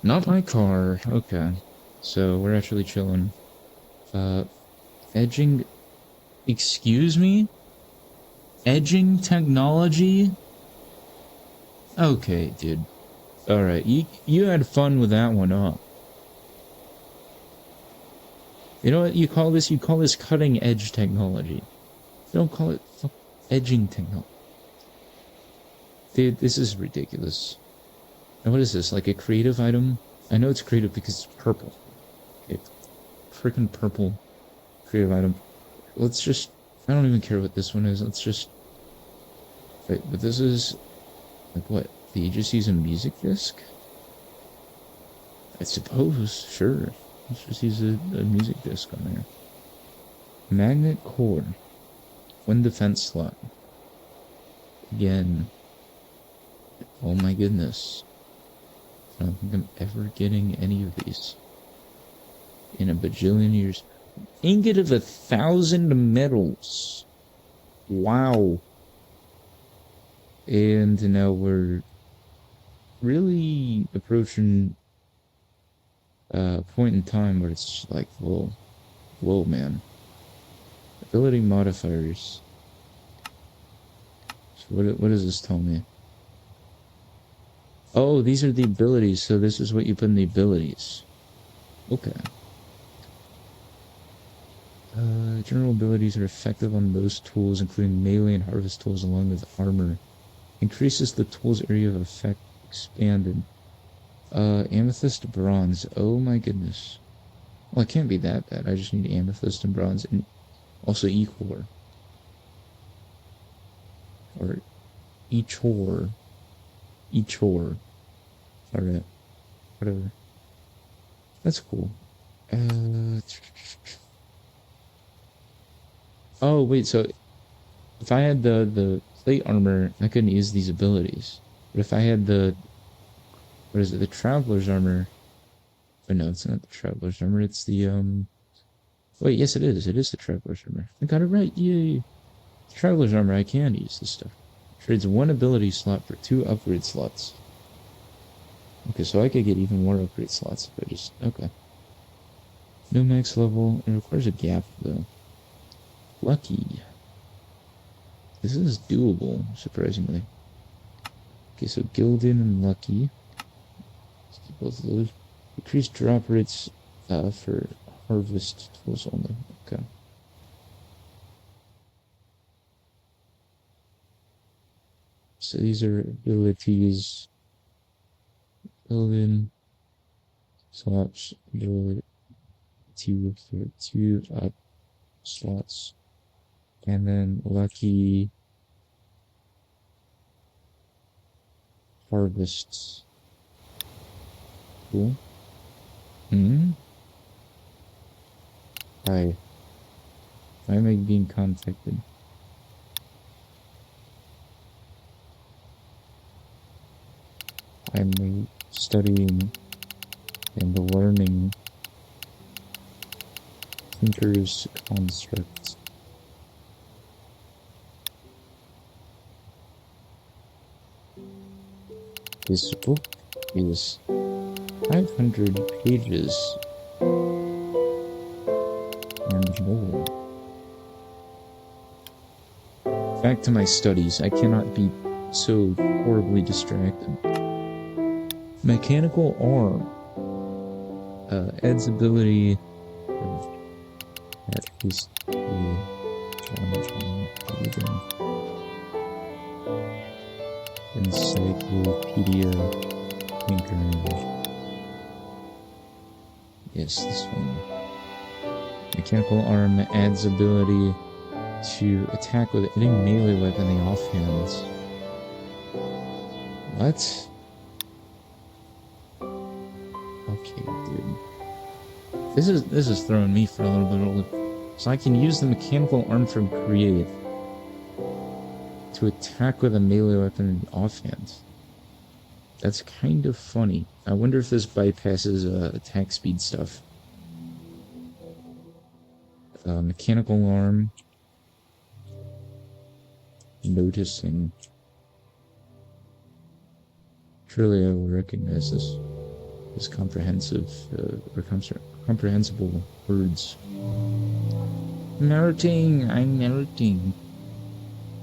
Not my car. Okay. So we're actually chilling. Edging. Excuse me? Edging technology? Okay, dude. Alright, you had fun with that one, huh? You know what you call this? You call this cutting edge technology. You don't call it edging technology. Dude, this is ridiculous. And what is this? Like a creative item? I know it's creative because it's purple. Okay. Freaking purple creative item. Let's just... I don't even care what this one is. Let's just... Wait, but this is... Like what? Do you just use a music disc? I suppose. Sure. Let's just use a music disc on there. Magnet core. One defense slot. Again. Oh my goodness. I don't think I'm ever getting any of these. In a bajillion years. Ingot of 1,000 metals. Wow. And now we're really approaching a point in time where it's like, whoa, man. Ability modifiers. So what does this tell me? Oh, these are the abilities, so this is what you put in the abilities. Okay. General abilities are effective on most tools, including melee and harvest tools, along with armor. Increases the tool's area of effect expanded. Amethyst bronze. Oh my goodness. Well, it can't be that bad. I just need amethyst and bronze, and also echor. Or echor. Echor. Alright. Whatever. That's cool. Oh, wait, so if I had the plate armor, I couldn't use these abilities. But if I had the... What is it? The Traveler's armor... Oh, no, it's not the Traveler's armor. It's the, Wait, yes, it is. It is the Traveler's armor. I got it right. Yay. The Traveler's armor, I can use this stuff. Trades 1 ability slot for 2 upgrade slots. Okay, so I could get even more upgrade slots if I just... Okay. No max level. It requires a gap, though. Lucky. This is doable, surprisingly. Okay, so Gilded and Lucky. Let's do both of those. Increased drop rates for harvest tools only. Okay. So these are abilities. Gilded slots. Ability for 2 up slots. And then Lucky harvests. Cool. Hi. Why am I being contacted? I'm studying and learning Tinker's constructs. This book is 500 pages and more. Back to my studies. I cannot be so horribly distracted. Mechanical arm adds ability at least Encyclopedia Tinker. Yes, this one. Mechanical arm adds ability to attack with any melee weapon in the offhands. What? Okay, dude. This is throwing me for a little bit. So I can use the mechanical arm from Create to attack with a melee weapon in the offhands. That's kind of funny. I wonder if this bypasses attack speed stuff. Mechanical arm. Noticing. Surely I will recognize this comprehensive, comprehensible words. Melting, I'm melting.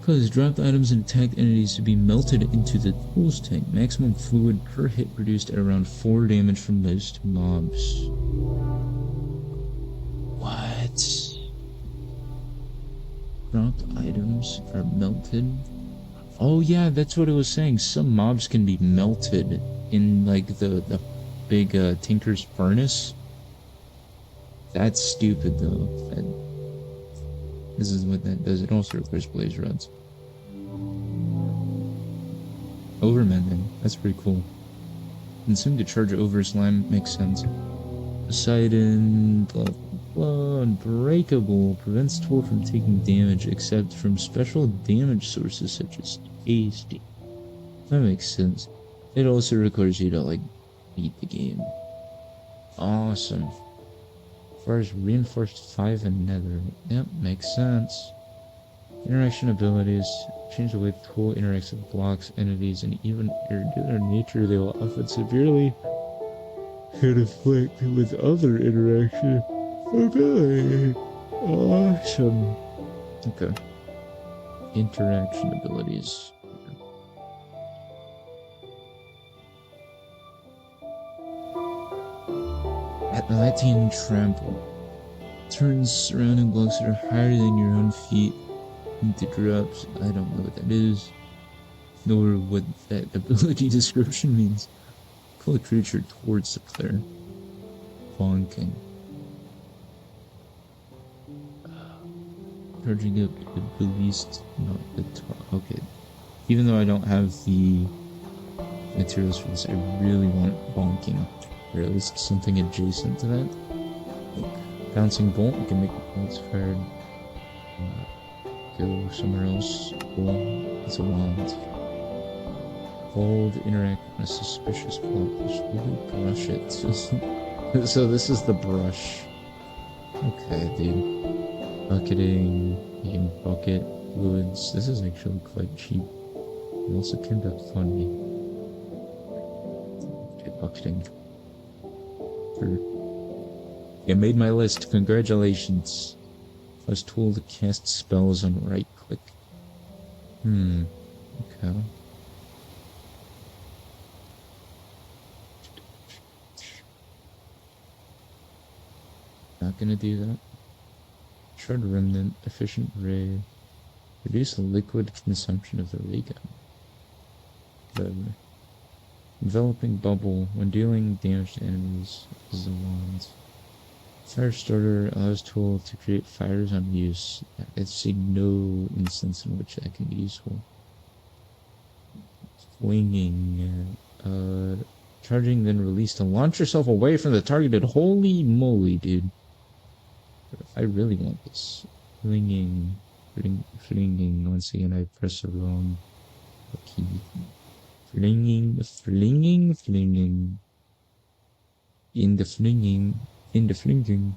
Cause dropped items and attacked entities to be melted into the tools tank. Maximum fluid per hit produced at around 4 damage from most mobs. What? Dropped items are melted? Oh yeah, that's what it was saying. Some mobs can be melted in like the big Tinker's furnace. That's stupid though. This is what that does. It also requires blaze rods. Overmending. That's pretty cool. Consume to charge over slime makes sense. Poseidon, blah blah blah. Unbreakable. Prevents tool from taking damage except from special damage sources such as tasty. That makes sense. It also requires you to like beat the game. Awesome. As far as reinforced 5 and nether. Yep, makes sense. Interaction abilities. Change the way the tool interacts with blocks, entities, and even due to their nature, they will often severely conflict with other interaction ability. Awesome. Okay. Interaction abilities. Atlantean Trample. Turns surrounding blocks that are higher than your own feet into drops. I don't know what that is, nor what that ability description means. Pull a creature towards the player. Bonking. Charging up at least not the top. Okay. Even though I don't have the materials for this, I really want bonking. Or at least something adjacent to that. Like bouncing bolt, you can make bolts fired. Go somewhere else. Cool. It's a wand. Hold, interact on a suspicious block. Just really brush it. So this is the brush. Okay, dude. Bucketing. You can bucket fluids. This is actually quite cheap. It also turned out funny. Okay, bucketing. I made my list. Congratulations. Plus tool to cast spells on right click. Okay. Not gonna do that. Shard remnant, efficient ray. Reduce the liquid consumption of the ray gun. Enveloping bubble. When dealing damage to enemies, is the wand. Fire starter allows tool to create fires on use. I see no instance in which that can be useful. Flinging. Charging, then release to launch yourself away from the targeted. Holy moly, dude. I really want this. Flinging. Flinging. Once again, I press the wrong key. Flinging. In the flinging.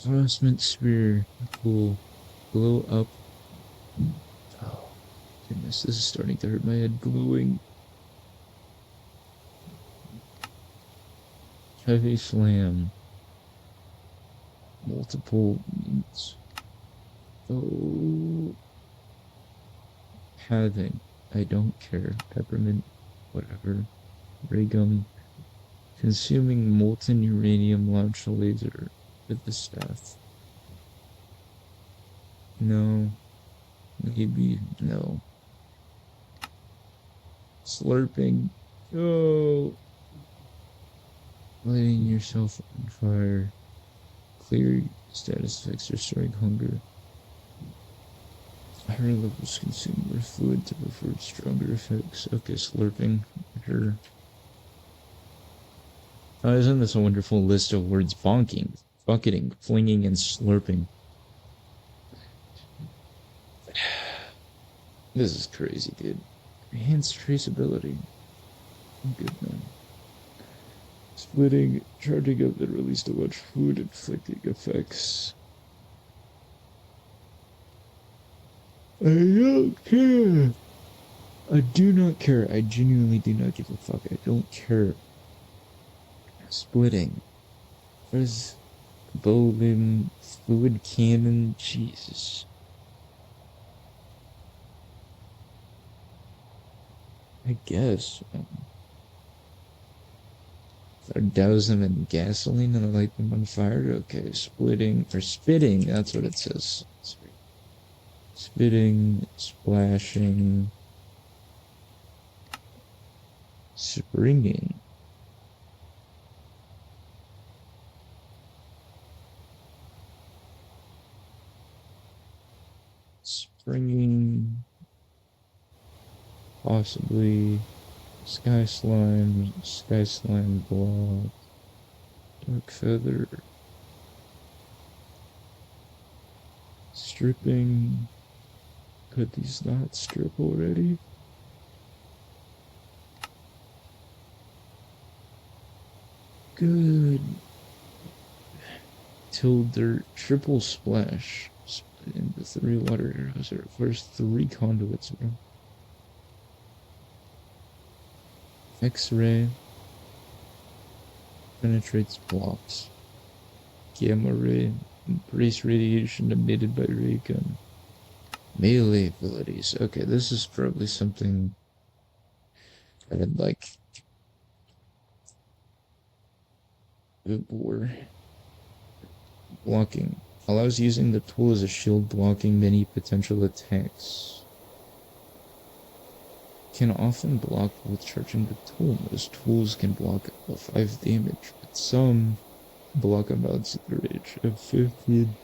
Harassment spear. Cool. Glow up. Oh, goodness, this is starting to hurt my head. Glowing. Heavy slam. Multiple means. Oh. Having. I don't care. Peppermint. Whatever. Ray gum. Consuming molten uranium launch a laser with the staff. No. Maybe. No. Slurping. Oh. Lighting yourself on fire. Clear status effects, restoring hunger. Higher levels consume more fluid to prefer stronger effects. Okay, slurping. Sure. Isn't this a wonderful list of words? Bonking, bucketing, flinging, and slurping. This is crazy, dude. Enhanced traceability. Good man. Splitting, charging up that released a bunch of fluid, inflicting effects. I don't care. I do not care. I genuinely do not give a fuck. I don't care. Splitting. What is Bowman fluid cannon? Jesus. I guess. Or douse them in gasoline and light them on fire. Okay, splitting or spitting. That's what it says. Spitting, splashing, springing. Springing, possibly sky slime block, dark feather, stripping. Could these not strip already? Good. Till dirt, triple splash. Split into 3 water arrows. It requires 3 conduits, bro. X-ray penetrates blocks. Gamma ray, embrace radiation emitted by ray gun. Melee abilities. Okay, this is probably something I'd like. War. Blocking. Allows using the tool as a shield, blocking many potential attacks. Can often block with charging the tool. Most tools can block up to 5 damage, but some block amounts at the range of 15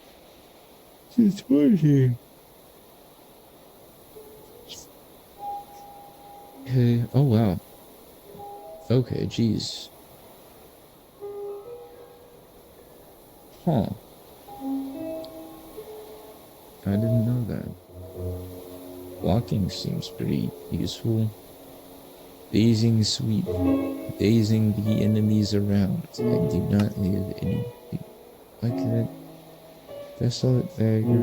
to 20. Okay, oh wow. Okay, jeez. Huh. I didn't know that. Blocking seems pretty useful. Dazing sweep. Dazing the enemies around. I do not leave anything like that. Desolate dagger.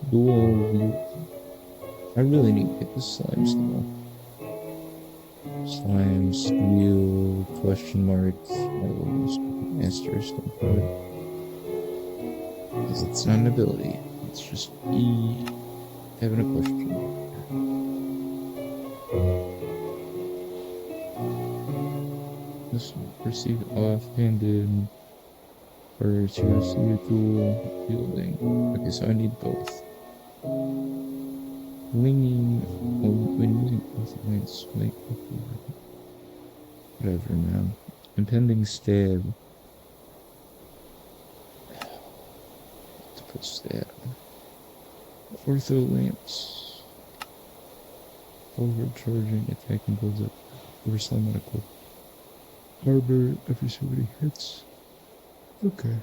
Dual view. I really need to get the slimes now. Slime, steel, question mark, asterisk in front. Because it's not an ability. It's just me having a question. This proceed offhanded or to receive a dual fielding. Okay, so I need both. Winging when using both swing. Whatever, man. Impending stab. To put stab. Ortho lamps. Overcharging, attacking builds up. Overslime on a clip. Harbor every so many hits. Okay.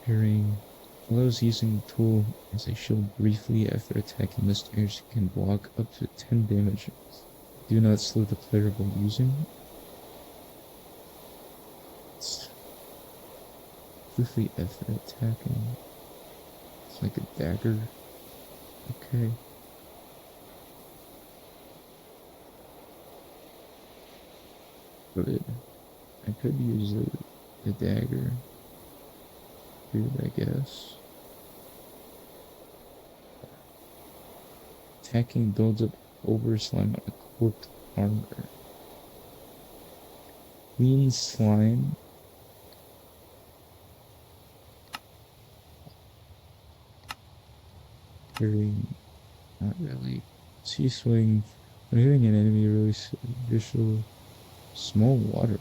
Parrying. Allows using the tool as a shield briefly after attacking listeners can block up to 10 damage. Do not slow the player while using it. Briefly after attacking. It's like a dagger. Okay. Good. I could use the dagger. Dude, I guess. Attacking builds up over slime on equipped armor. Clean slime. Hearing, not really. C-swing. When hitting an enemy, release additional small water.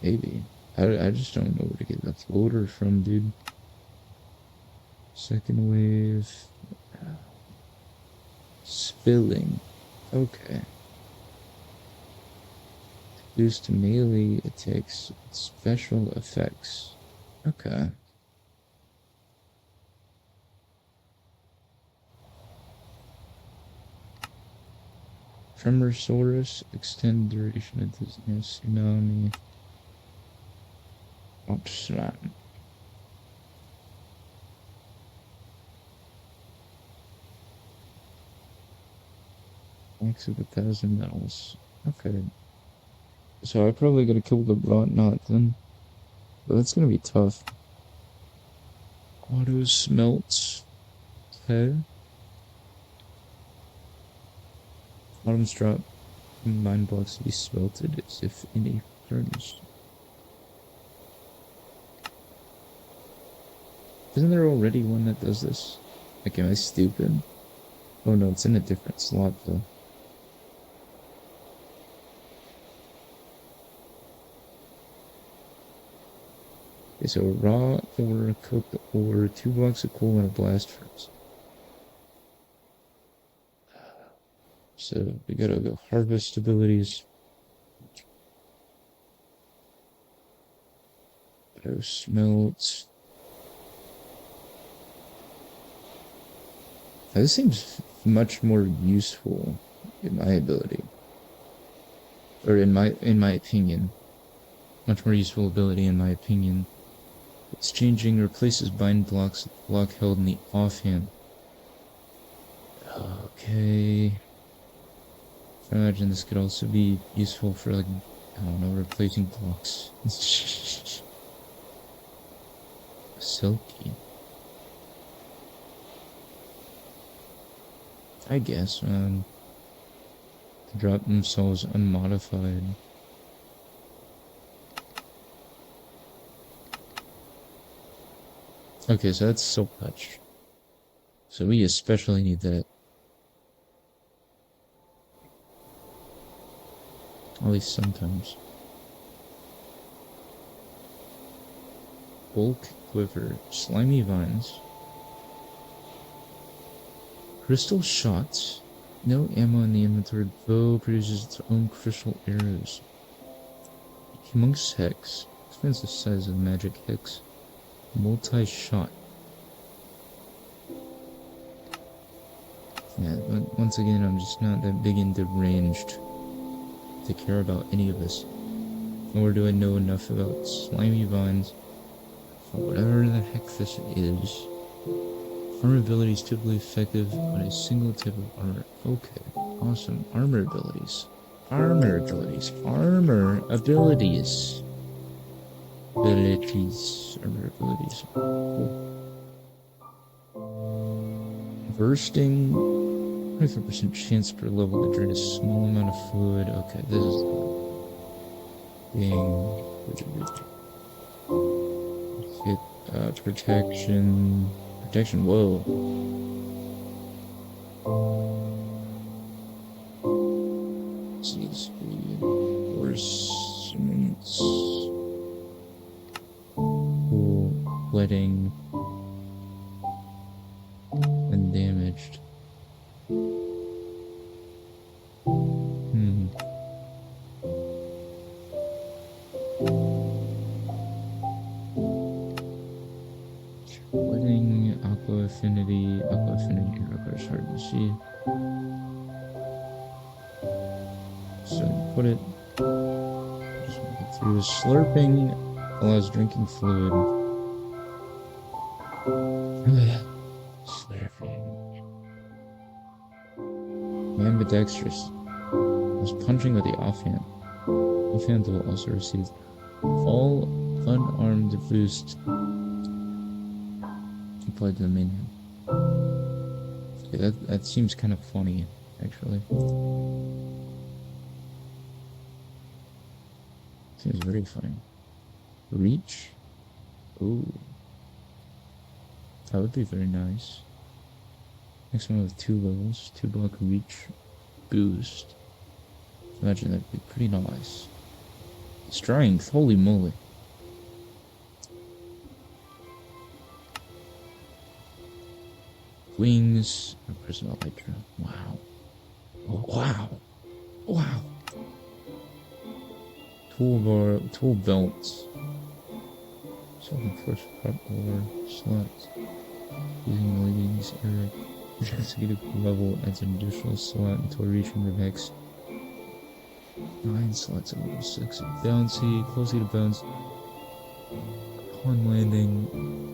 Maybe. I just don't know where to get that floater from, dude. Second wave. Spilling. Okay. Boost melee attacks special effects. Okay. Tremorsaurus, extend duration of this tsunami. Slam. Max of 1,000 medals. Okay. So I probably gotta kill the rot knot then. But that's gonna be tough. Auto smelt. Okay. Items drop mine blocks to be smelted as if in a furnace. Isn't there already one that does this? Like, am I stupid? Oh no, it's in a different slot though. Okay, so raw ore, cooked ore, 2 blocks of coal, and a blast furnace. So we gotta go harvest abilities. Auto smelt. Now, this seems much more useful in my ability. Or in my opinion. Much more useful ability in my opinion. Exchanging replaces bind blocks with block held in the offhand. Okay. I imagine this could also be useful for, like, I don't know, replacing blocks. Silky. I guess, drop themselves unmodified. Okay, so that's silk touch. So we especially need that. At least sometimes. Bulk quiver, slimy vines. Crystal shots. No ammo in the inventory. Bow produces its own crystal arrows. Humongous hex. Expands the size of magic hex. Multi-shot. Yeah, but once again, I'm just not that big into ranged to care about any of this. Nor do I know enough about slimy vines for whatever the heck this is. Armor ability is typically effective on a single type of armor. Okay, awesome. Armor abilities. Armor abilities. Armor abilities. Abilities. Armor abilities. Cool. Bursting. 25% chance per level to drain a small amount of fluid. Okay, this is being hit protection. Protection, whoa. Disease speed. Horsements. Cool. Wetting. And damaged. Wedding, aqua affinity requires hard to see. So put it just through slurping allows drinking fluid. Slurping. Ambidextrous. Was punching with the offhand. Offhand will also receive all unarmed boost applied to the main hand. Okay, that seems kind of funny, actually. Seems very funny. Reach? Ooh. That would be very nice. Next one with 2 levels, 2 block reach boost. Imagine that'd be pretty nice. Strength, holy moly. Wings, personal elytra. Wow. Oh, wow. Wow. Toolbar, tool belts. Something first prep or slots. Using the leading's area. Executive level adds an additional slot until reaching the next 9 slots at level 6. Bouncy, closely to bounce. Upon landing,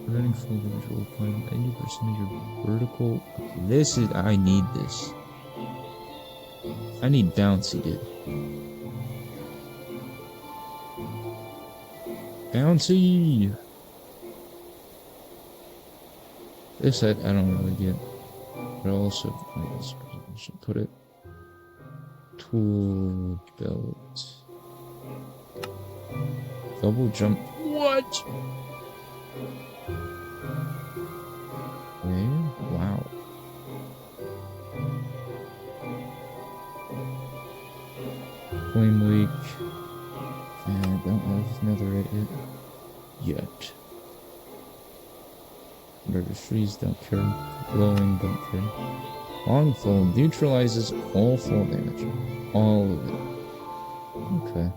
preventing full damage will apply 90% of your vertical. Okay, this is. I need this. I need bouncy, dude. Bouncy! This I don't really get. But also, I guess I should put it. Tool belt. Double jump. What? Okay, wow. Flame weak. And I don't have netherite yet. Murder freeze, don't care. Glowing, don't care. Long fall neutralizes all fall damage. All of it. Okay.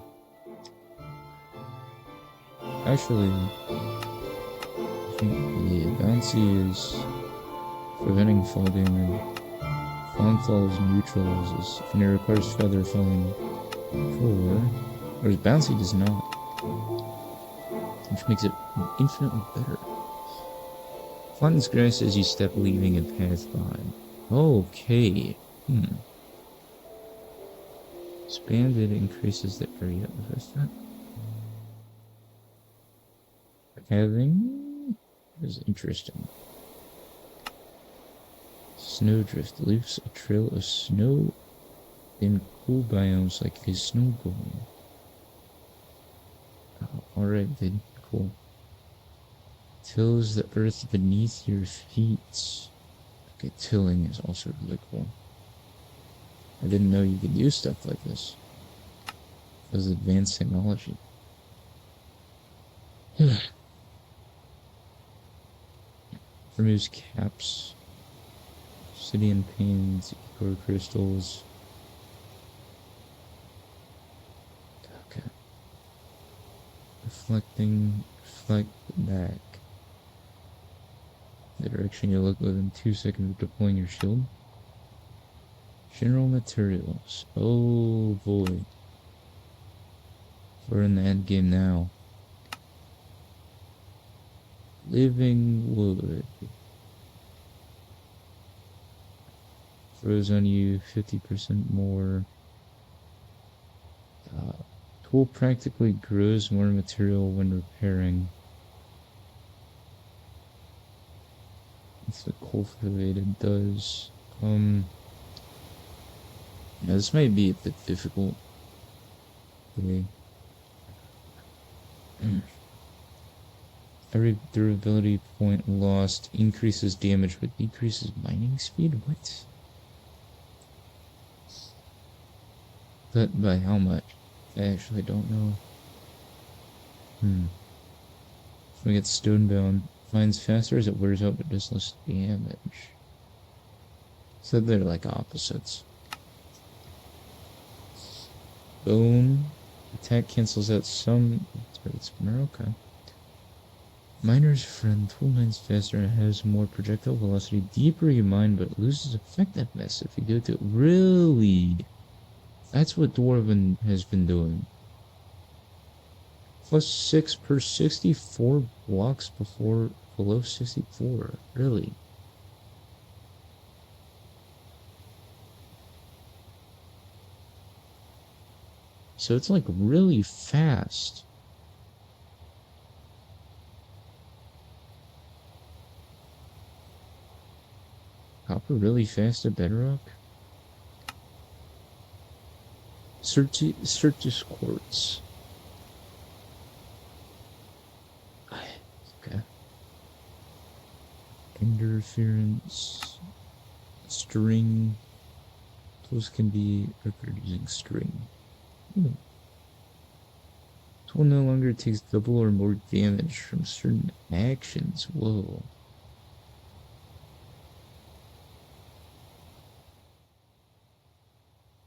Actually, I think the bouncy is preventing fall damage. Long fall is neutralizes, and it requires feather falling 4, whereas bouncy does not, which makes it infinitely better. Flattens grass as you step, leaving a path behind. Okay. Expanded increases the area of effect. Having is interesting. Snowdrift leaves a trail of snow in cool biomes like a snow golem. Alright then, cool. Tills the earth beneath your feet. Okay, tilling is also really cool. I didn't know you could use stuff like this. It was advanced technology. Removes caps. Obsidian panes, core crystals. Okay. Reflect back. The direction you look within 2 seconds of deploying your shield. General materials. Oh boy. We're in the end game now. Living wood. Throws on you 50% more. Tool practically grows more material when repairing. That's what cultivated does. Yeah, this may be a bit difficult. Okay. Every durability point lost increases damage but decreases mining speed? What? But by how much? I actually don't know. We get stonebound. Finds faster as it wears out but does less damage. So they're like opposites. Bone. Attack cancels out some targets. Okay. Miner's friend. Tool mines faster and has more projectile velocity. Deeper you mine but loses effectiveness if you go to... Really? That's what Dwarven has been doing. +6 per 64 blocks below 64. Really? So it's like really fast. Copper really fast at bedrock? Certus quartz. Okay. Interference. String. Tools can be repaired using string. Tool no longer takes double or more damage from certain actions. Whoa.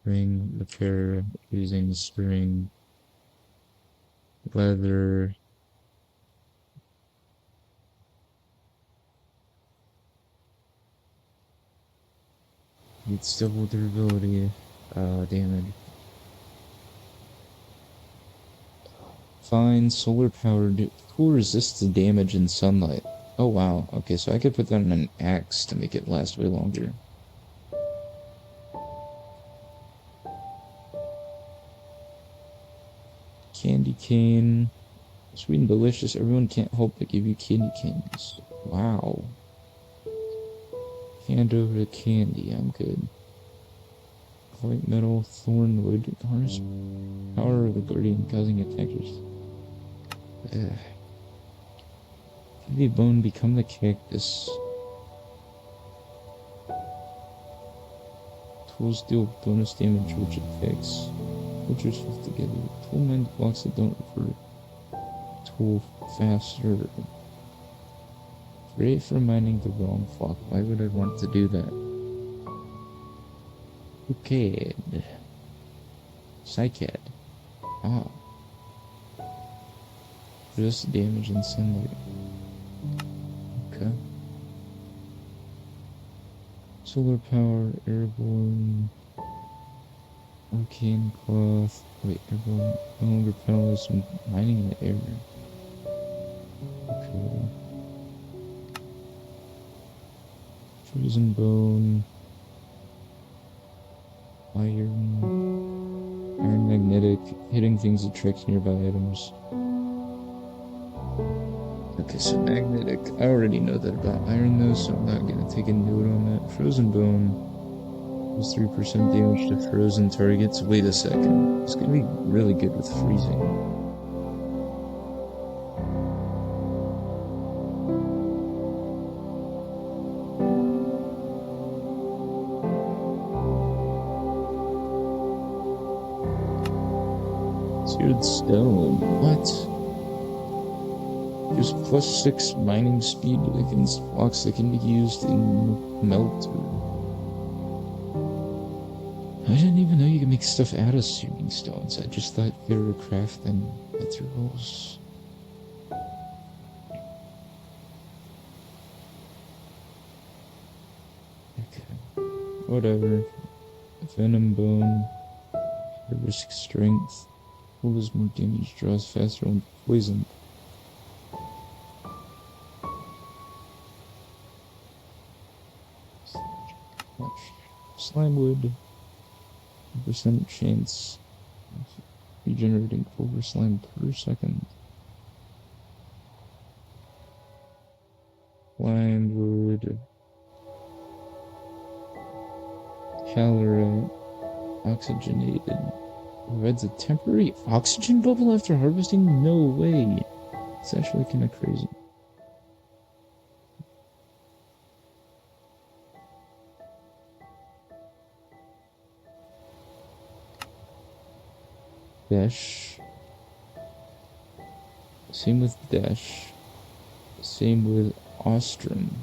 String repair using string. Leather. It's double durability. Damage. Fine, solar powered. Tool resists the damage in sunlight. Oh wow. Okay, so I could put that on an axe to make it last way longer. Candy cane. Sweet and delicious. Everyone can't help but give you candy canes. Wow. Hand over to candy, I'm good. White metal, thorn wood, harness power of the guardian, causing attackers. Heavy bone, become the cactus. Tools deal bonus damage, which affects cultures fit together. Tool mend blocks that don't revert. Tool faster. Great for mining the wrong flock. Why would I want to do that? Okay. Psycad. Ah. Just damage and sunlight. Okay. Solar power, airborne, arcane cloth. Wait, airborne no longer penalized from mining in the air. Okay. Frozen bone, iron magnetic, hitting things attracts nearby items. Okay, so magnetic. I already know that about iron though, so I'm not gonna take a note on that. Frozen bone does 3% damage to frozen targets. Wait a second. It's gonna be really good with freezing. Seared stone. What? There's +6 mining speed against blocks that can be used in melter. I didn't even know you could make stuff out of searing stones. I just thought they were crafting materials. Okay. Whatever. Venom bone. Risk strength. Pulls more damage, draws faster when poisoned. Slime wood. 1% chance of regenerating pulver slime per second. Slime wood. Calorite. Oxygenated. Provides a temporary oxygen bubble after harvesting? No way. It's actually kind of crazy. Dash. Same with dash. Same with ostrom.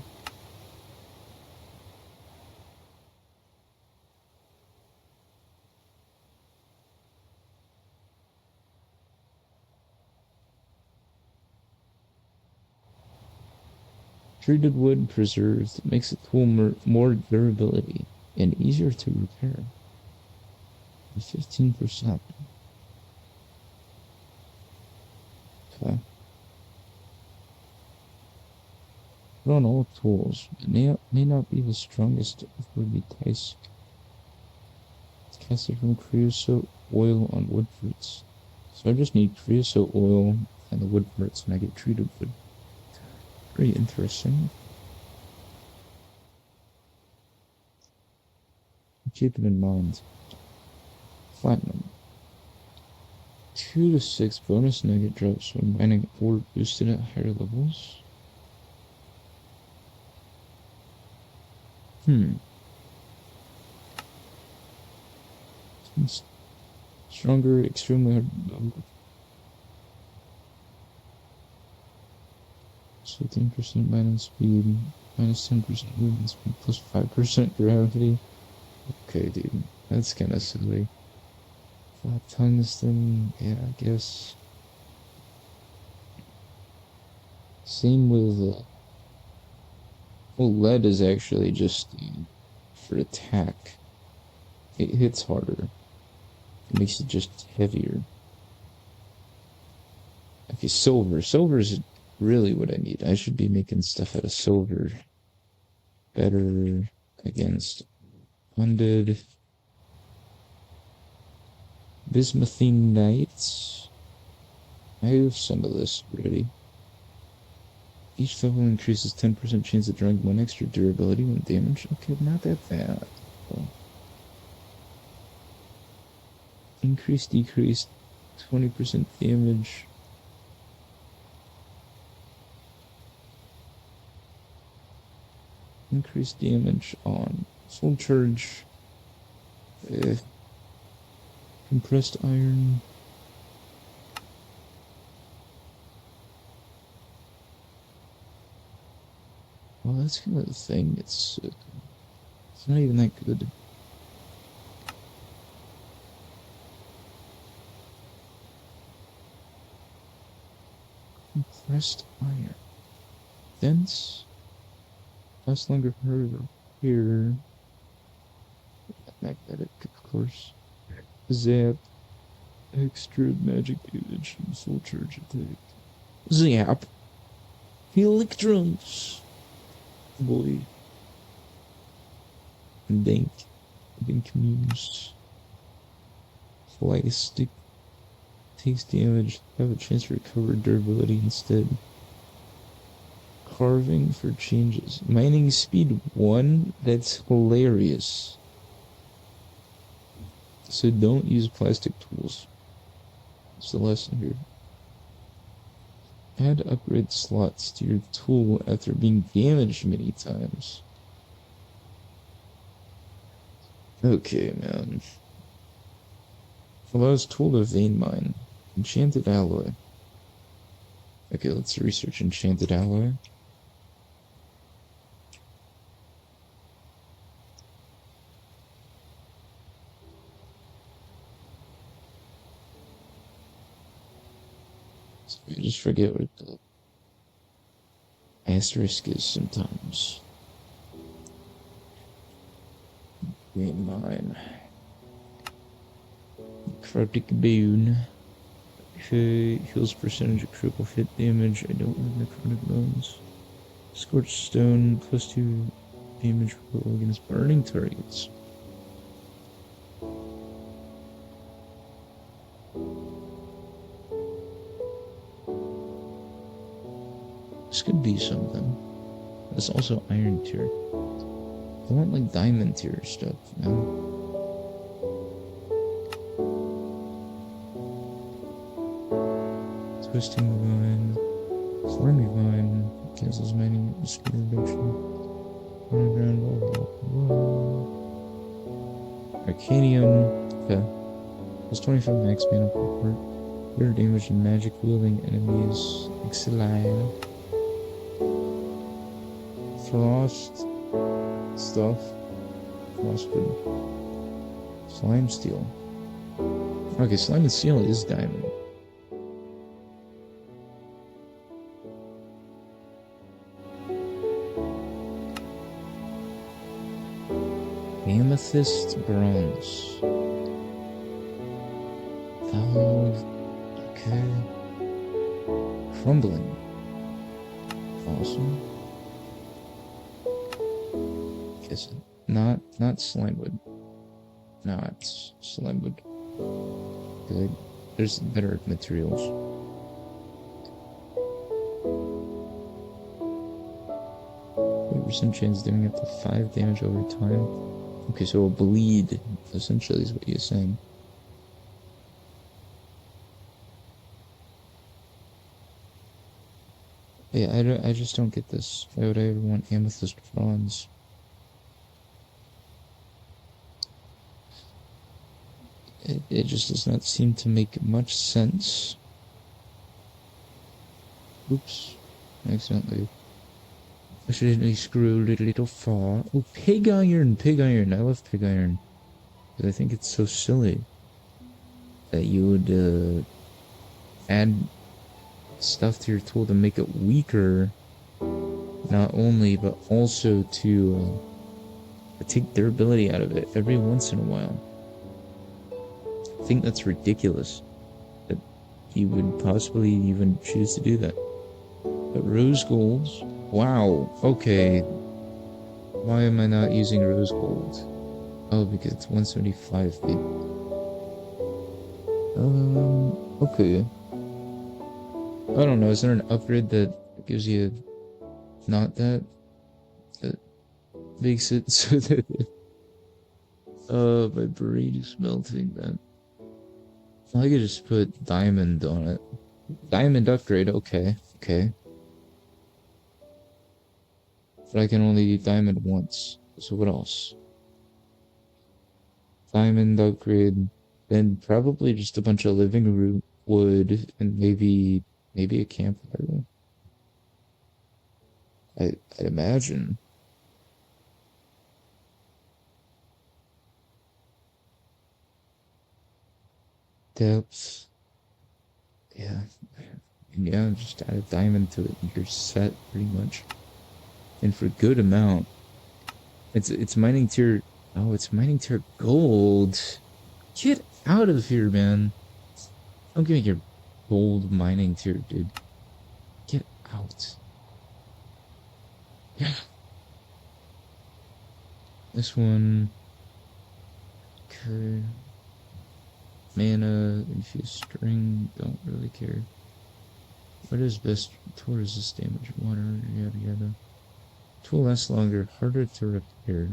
Treated wood preserved makes a tool more durability and easier to repair. 15%. Okay. Put on all tools. It may not be the strongest of would be Tice. It's casted from creosote oil on wood fruits. So I just need creosote oil and the wood fruits and I get treated wood. Very interesting. Keep it in mind. Platinum. 2 to 6 bonus nugget drops when mining ore boosted at higher levels. Stronger, extremely hard to build. 15% mining speed, -10% movement speed, +5% gravity. Okay, dude, that's kind of silly. Flat tungsten, yeah, I guess. Same with, well, lead is actually just for attack. It hits harder. It makes it just heavier. Okay, silver. Silver is really what I need. I should be making stuff out of silver. Better against undead. Bismuthine nights. I have some of this already. Each level increases 10% chance of drawing 1 extra durability when damaged. Okay, not that bad. Oh. Increase, decrease, 20% damage. Increase damage on full charge. Compressed iron. Well, that's kind of the thing. It's not even that good. Compressed iron. Dense. Lasts longer for here. Magnetic, of course. Zap. Extra magic damage and full charge attack. Zap. Electrons. Boy. Dink. Dink muse. Plastic. Takes damage. Have a chance to recover durability instead. Carving for changes. Mining speed 1? That's hilarious. So don't use plastic tools. That's the lesson here. Add upgrade slots to your tool after being damaged many times. Okay, man. Allows tool to vein mine. Enchanted alloy. Okay, let's research enchanted alloy. I just forget what the asterisk is sometimes. Vein mine. Necrotic boon. Okay, heals percentage of critical hit damage. I don't have necrotic bones. Scorched stone, +2 damage against burning targets. This could be something. There's also iron tier. I want like diamond tier stuff, you know? Twisting vine, slimy vine, cancels mining, speed reduction, underground, blah blah blah. Arcanium, okay. Plus 25 max mana per part. Better damage and magic wielding enemies. Exile. Frost stuff. Frosted. Slime steel. Okay, slime and steel is diamond. Amethyst bronze. Oh, okay. Crumbling. Awesome. Guess not slimewood. Not slimewood. Good. There's better materials. Percent chance doing up to 5 damage over time. Okay, so a bleed essentially is what you're saying. Yeah, I just don't get this. Why would I ever want amethyst bronze? It just does not seem to make much sense. Oops. Accidentally screwed it a little far. Oh, pig iron! Pig iron! I love pig iron. Because I think it's so silly that you would add stuff to your tool to make it weaker, not only, but also to take durability out of it every once in a while. I think that's ridiculous that you would possibly even choose to do that. But rose golds, wow, okay. Why am I not using rose gold? Oh, because it's 175, babe. Okay. I don't know, is there an upgrade that gives you not that, that makes it so that my brain is melting, man. I could just put diamond on it. Diamond upgrade, okay, okay. But I can only do diamond once. So what else? Diamond upgrade, then probably just a bunch of living root wood and maybe a campfire. I'd imagine. Depth. Yeah. And yeah, just add a diamond to it and you're set pretty much. And for a good amount. It's mining tier. Oh, it's mining tier gold. Get out of here, man. Don't give me your gold mining tier, dude. Get out. Yeah. This one. Okay. Mana, infused string, don't really care. What is best tool resist damage? Water, yada yada. Tool lasts longer, harder to repair.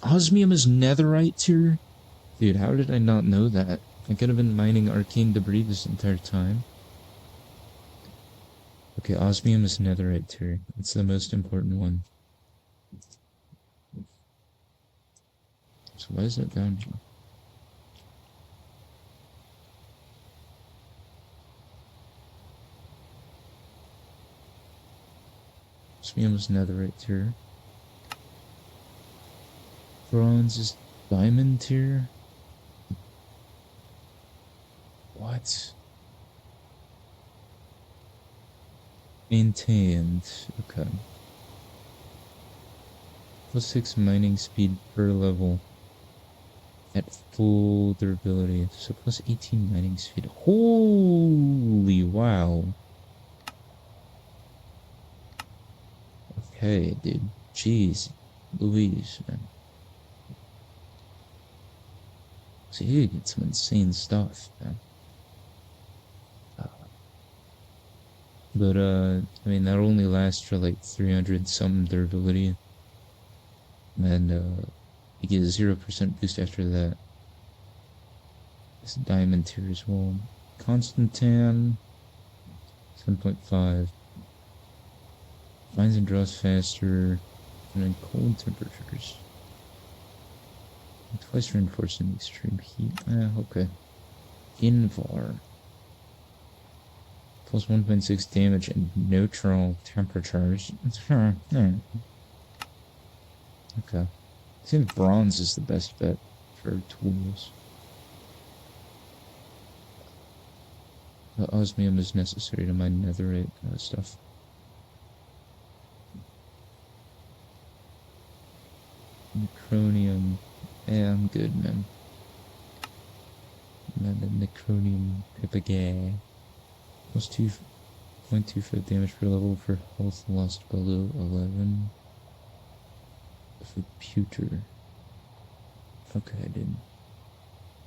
Osmium is netherite tier? Dude, how did I not know that? I could have been mining arcane debris this entire time. Okay, osmium is netherite tier. It's the most important one. So why is that down here? Osmium is netherite tier. Bronze is diamond tier? What? Maintained. Okay. Plus 6 mining speed per level at full durability. So plus 18 mining speed. Holy wow. Okay, dude. Jeez. Louise, man. So you get some insane stuff, man. But, I mean, that only lasts for like 300 some durability. And, you get a 0% boost after that. It's diamond tier as well. Constantan, 7.5. Finds and draws faster, and in cold temperatures. Twice reinforced in extreme heat. Okay. Invar. Plus 1.6 damage in neutral temperatures. Okay. I think bronze is the best bet for tools. The osmium is necessary to mine netherite stuff. Necronium. Yeah, I'm good, man. Man, the necronium pipagay. Plus 2.25 damage per level for health lost below 11. For pewter. Okay, I did.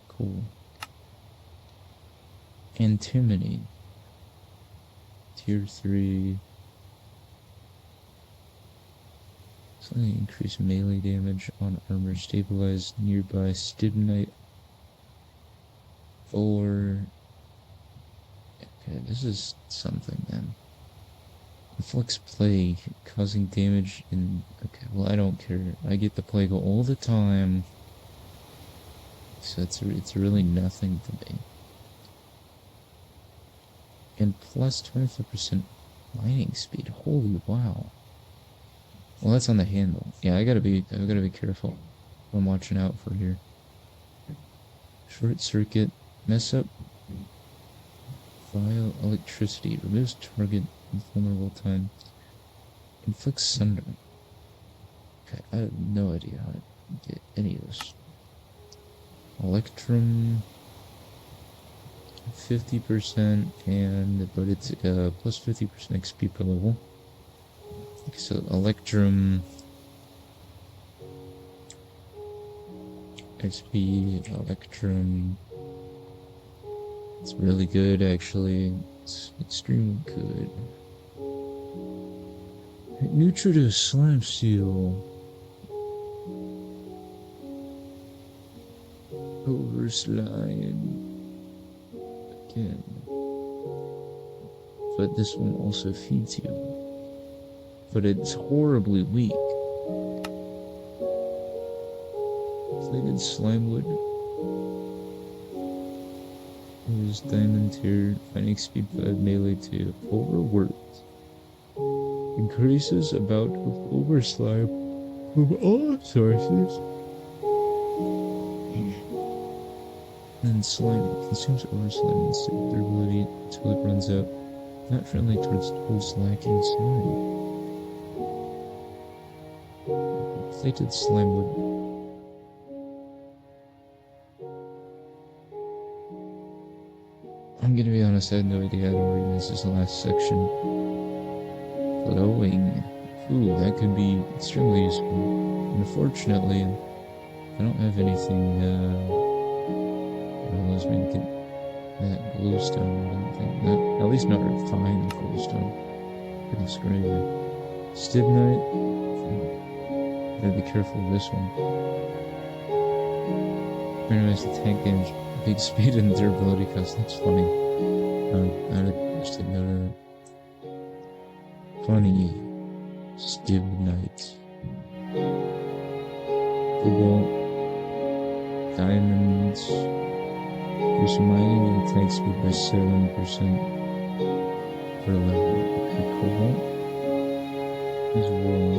Cool. Antimony. Tier 3. Slightly increase melee damage on armor. Stabilize nearby stibnite. 4. Okay, this is something then. Inflicts plague, causing damage in... Okay, well I don't care. I get the plague all the time. So it's really nothing to me. And plus 25% mining speed. Holy wow. Well, that's on the handle. Yeah, I gotta be careful. I'm watching out for here. Short circuit, mess up. Vile electricity, removes target vulnerable time. Inflicts sunder. Okay, I have no idea how to get any of this. Electrum, 50%, but it's plus 50% XP per level. So Electrum, XP, Electrum, It's really good, actually. It's extremely good. Neutral to slime seal. Over slime. Again. But this one also feeds you. But it's horribly weak. Plated slime wood. Use diamond tier, fighting speed 5 melee to overworked. Increases about with over slime from all sources. And slime consumes over slime and saves their ability until it runs out. Not friendly towards those lacking slime. Plated slime wood. I'm gonna be honest, I had no idea how to organize this last section. Glowing. Ooh, that could be extremely useful. Unfortunately, I don't have anything, that allows me to get that glowstone, I don't think. Not, at least not refined glowstone. Goodness gravy. Stibnite. Gotta be careful of this one. Minimize the tank damage, big speed and durability cost. That's funny. I just didn't know that. Funny. Stibnite. Cobalt. Diamonds. Reduce mining and attack speed by 7% per level. Okay, cobalt as well.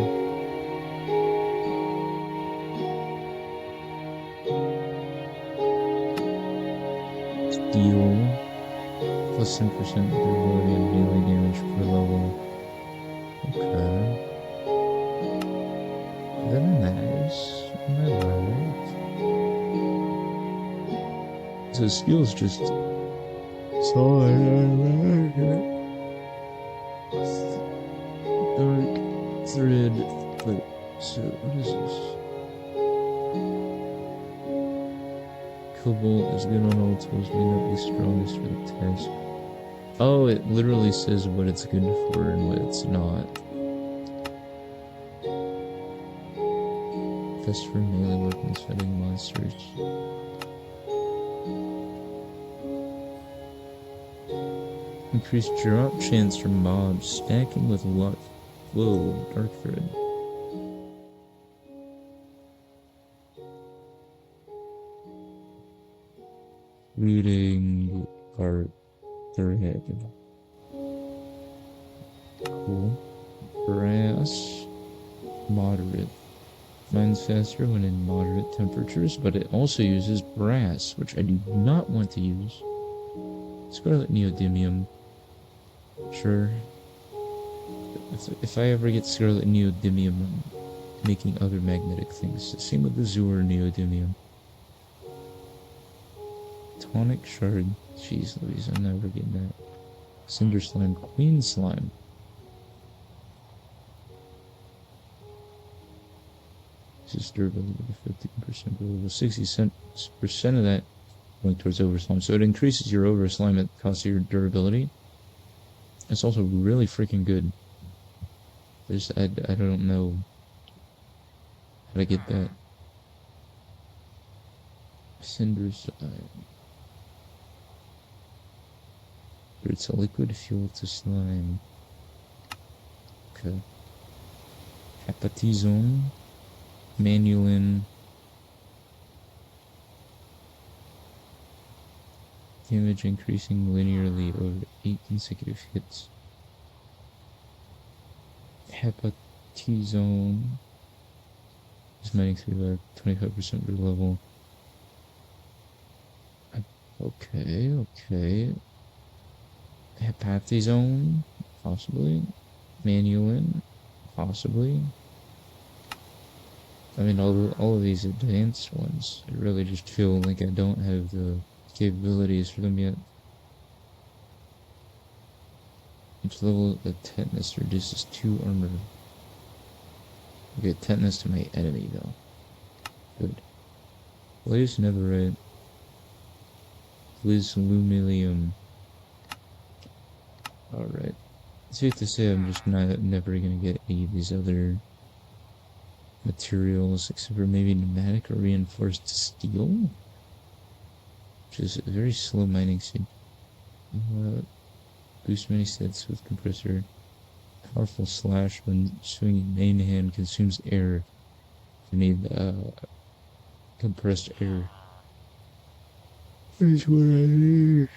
Steel, plus 10% durability and melee damage per level. Okay. Very nice. Am I right? So steel's just solid. Dark thread. Wait, so what is this? Cobalt is good on all tools, may not be strongest for the task. Oh, it literally says what it's good for and what it's not. Best for melee weapons fighting monsters. Increased drop chance for mobs, stacking with luck. Whoa, dark thread. Reading art thread. Cool. Brass. Moderate. Mines faster when in moderate temperatures, but it also uses brass, which I do not want to use. Scarlet neodymium. Sure. If I ever get scarlet neodymium, I'm making other magnetic things. Same with the Azure neodymium. Tonic shard. Jeez Louise, I'm never getting that. Cinder slime. Queen slime. This is durability with 15% durable. 60% of that going towards overslime. So it increases your overslime at the cost of your durability. It's also really freaking good. I don't know how to get that. Cinder slime. It's a liquid fuel to slime. Okay. Hepatizone. Manulin. Damage increasing linearly over 8 consecutive hits. Hepatizone. This mining speed by 25% per level. Okay. Hepatizone, possibly. Manulin, possibly. I mean, all of these advanced ones, I really just feel like I don't have the capabilities for them yet. Each level of tetanus reduces 2 armor. Okay, tetanus to my enemy though. Good. Blaze netherite. Glycerinium. Alright. Safe to say I'm just never gonna get any of these other materials except for maybe pneumatic or reinforced steel, which is a very slow mining seed. Boost many stats with compressor. Powerful slash when swinging main hand consumes air. You need compressed air. Here's what I need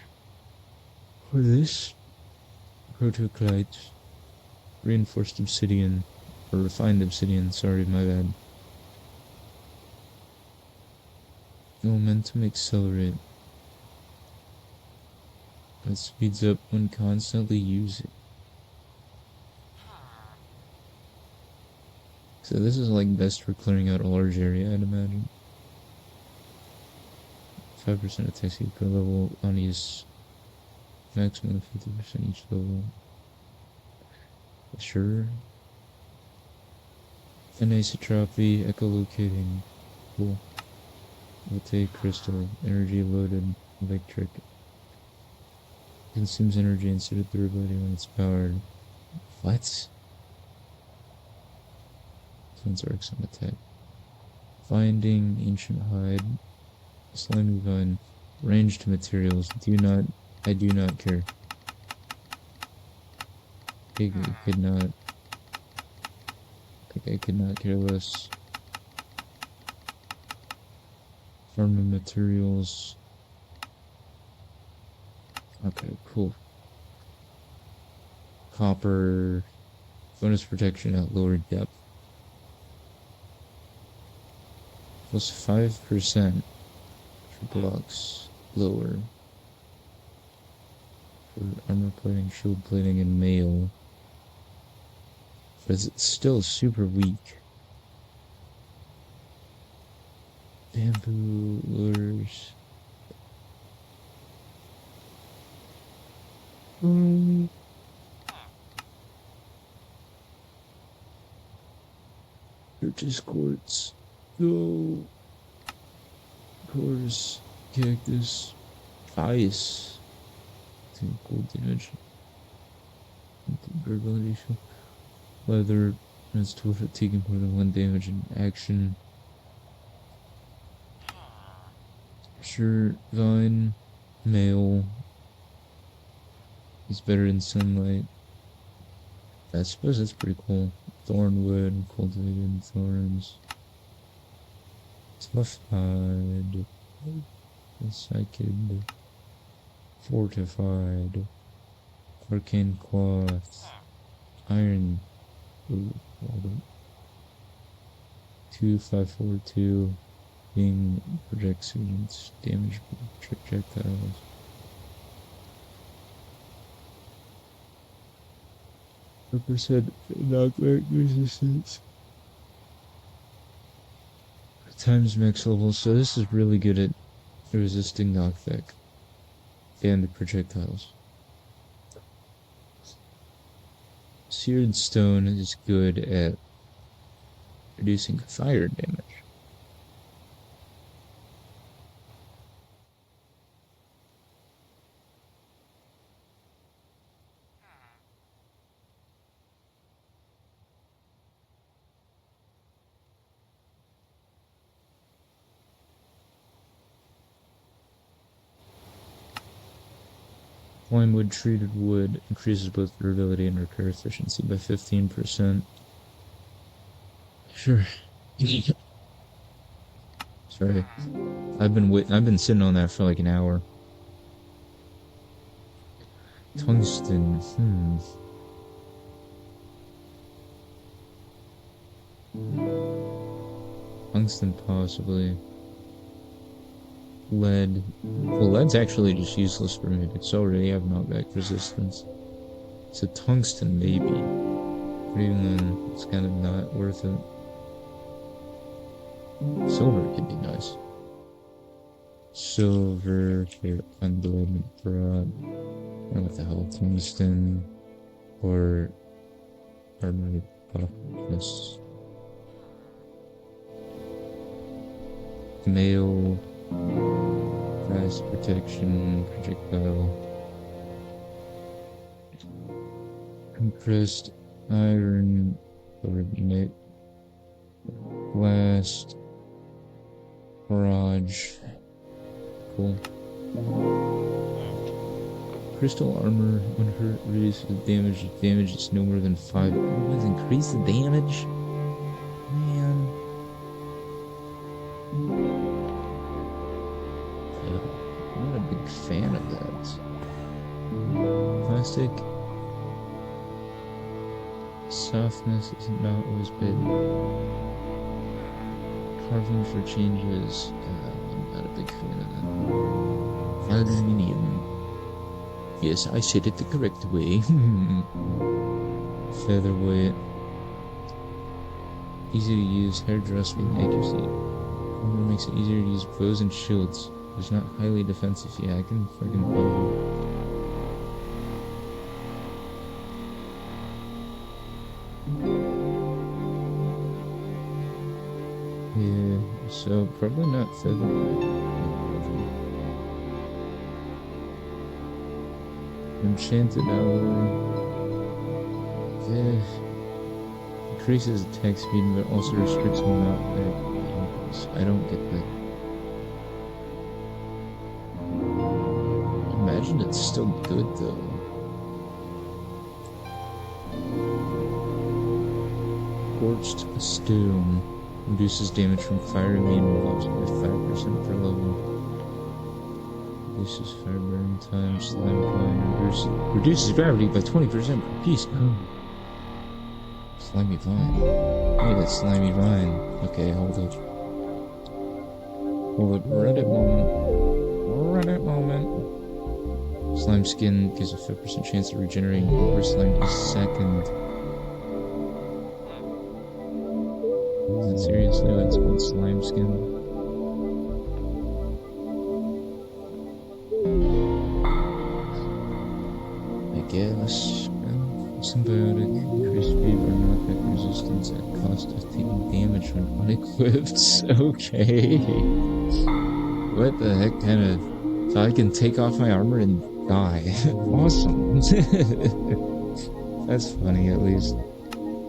for this. Protoclite. Reinforced obsidian. Or refined obsidian, sorry, my bad. Momentum accelerate. That speeds up when constantly using. So this is like best for clearing out a large area, I'd imagine. 5% attack speed per level on use. Maximum 50% each level. Sure. Anisotropy, echolocating. Cool. Voltaic crystal, energy loaded, electric. Consumes energy instead of durability when it's powered. What? Sensor X on attack. Finding ancient hide. Slimy vine. Ranged materials. I do not care. I could not. I could not care less. Farming materials. Okay, cool. Copper. Bonus protection at lower depth. Plus 5% for blocks lower. For armor plating, shield plating, and mail. But it's still super weak. Bamboo lures. Purchase quartz. Go. Course. Cactus. Ice. Cold damage. Durability. Leather. It's tool for taking more than 1 damage in action. Sure. Vine. Mail. It's better in sunlight. I suppose that's pretty cool. Thornwood, cultivated thorns. Tough hide. Psychic. Fortified. Arcane cloth. Iron. Ooh, hold up. 2542. Being projects against damage projectiles. Percent knockback resistance times max level, so this is really good at resisting knockback and projectiles. Seared stone is good at reducing fire damage. Limewood treated wood increases both durability and repair efficiency by 15%. Sure. Sorry. I've been sitting on that for like an hour. Tungsten. Tungsten possibly. Lead. Well, lead's actually just useless for me. It's already have knockback resistance. So tungsten maybe. But even then, it's kind of not worth it. Silver could be nice. Silver for unblooded brought. Or what the hell? Tungsten. Or armored buffness. Mail. blast, protection, projectile, compressed iron, carbonate, blast, barrage. Cool. Crystal armor, when hurt, reduces damage. If damage is no more than 5. Let's increase the damage? Man. I'm not a big fan of that. Plastic. Softness is not always bad. Carving for changes. I'm not a big fan of that. Aluminium. Yes, I said it the correct way. Featherweight. Easy to use, hair draw speed and accuracy. Armor makes it easier to use bows and shields. It's not highly defensive. Yeah, I can fucking yeah, so probably not featherweight. Enchanted alloy. Increases attack speed but also restricts knockback. I don't get that. Imagine it's still good though. Scorched stone. Reduces damage from fire immune mobs by 5% per level. Reduces fire burning time, slime vine, reduces gravity by 20% per piece. Slimy vine. Look at that slimy vine. Okay, hold up. Hold up, Reddit moment. Reddit moment. Slime skin gives a 5% chance of regenerating over slime a second. Is it seriously what's called slime skin? Guess. Symbiotic, increased speed or knockback resistance at cost of taking damage when unequipped. Okay. What the heck kind of... So I can take off my armor and die. Awesome. That's funny at least.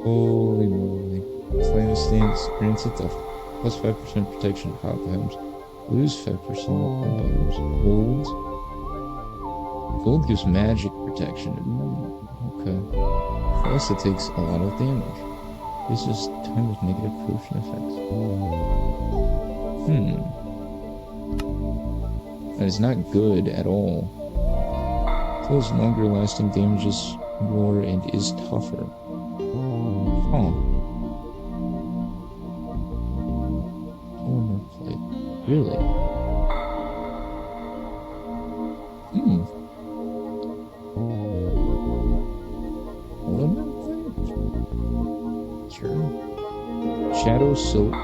Holy moly. Flame stance grants it a plus 5% protection to hot items. Lose 5% hot items. Gold. Gold gives magic protection. Okay. Plus it takes a lot of damage. This is time with negative potion effects. That is not good at all. Deals longer lasting damages more and is tougher. Oh. Polymer plate. Really? Shadow Silk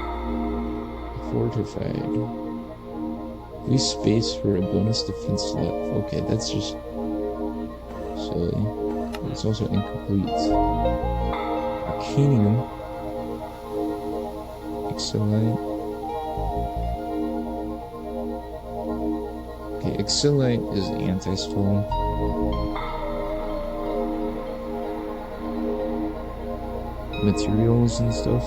Fortified. Leave space for a bonus defense slot. Okay, that's just silly. It's also incomplete. Arcanium. Excelite. Okay, Excelite is anti-stall. Materials and stuff.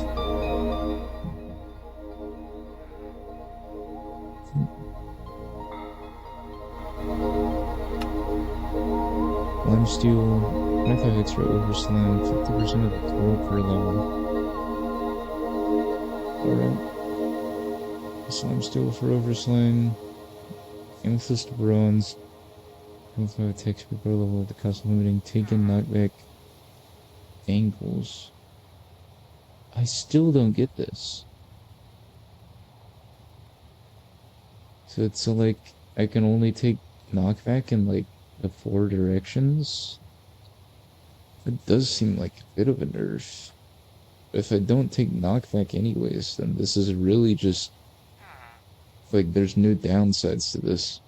Lime steel, 25 extra over slime, 50% of the total per level. Alright. Slime steel for over slime. Amethyst bronze. 25 attacks per level at the cost of limiting taken knockback angles. I still don't get this. So it's like I can only take knockback in like the 4 directions. It does seem like a bit of a nerf. If I don't take knockback anyways, then this is really just like there's no downsides to this.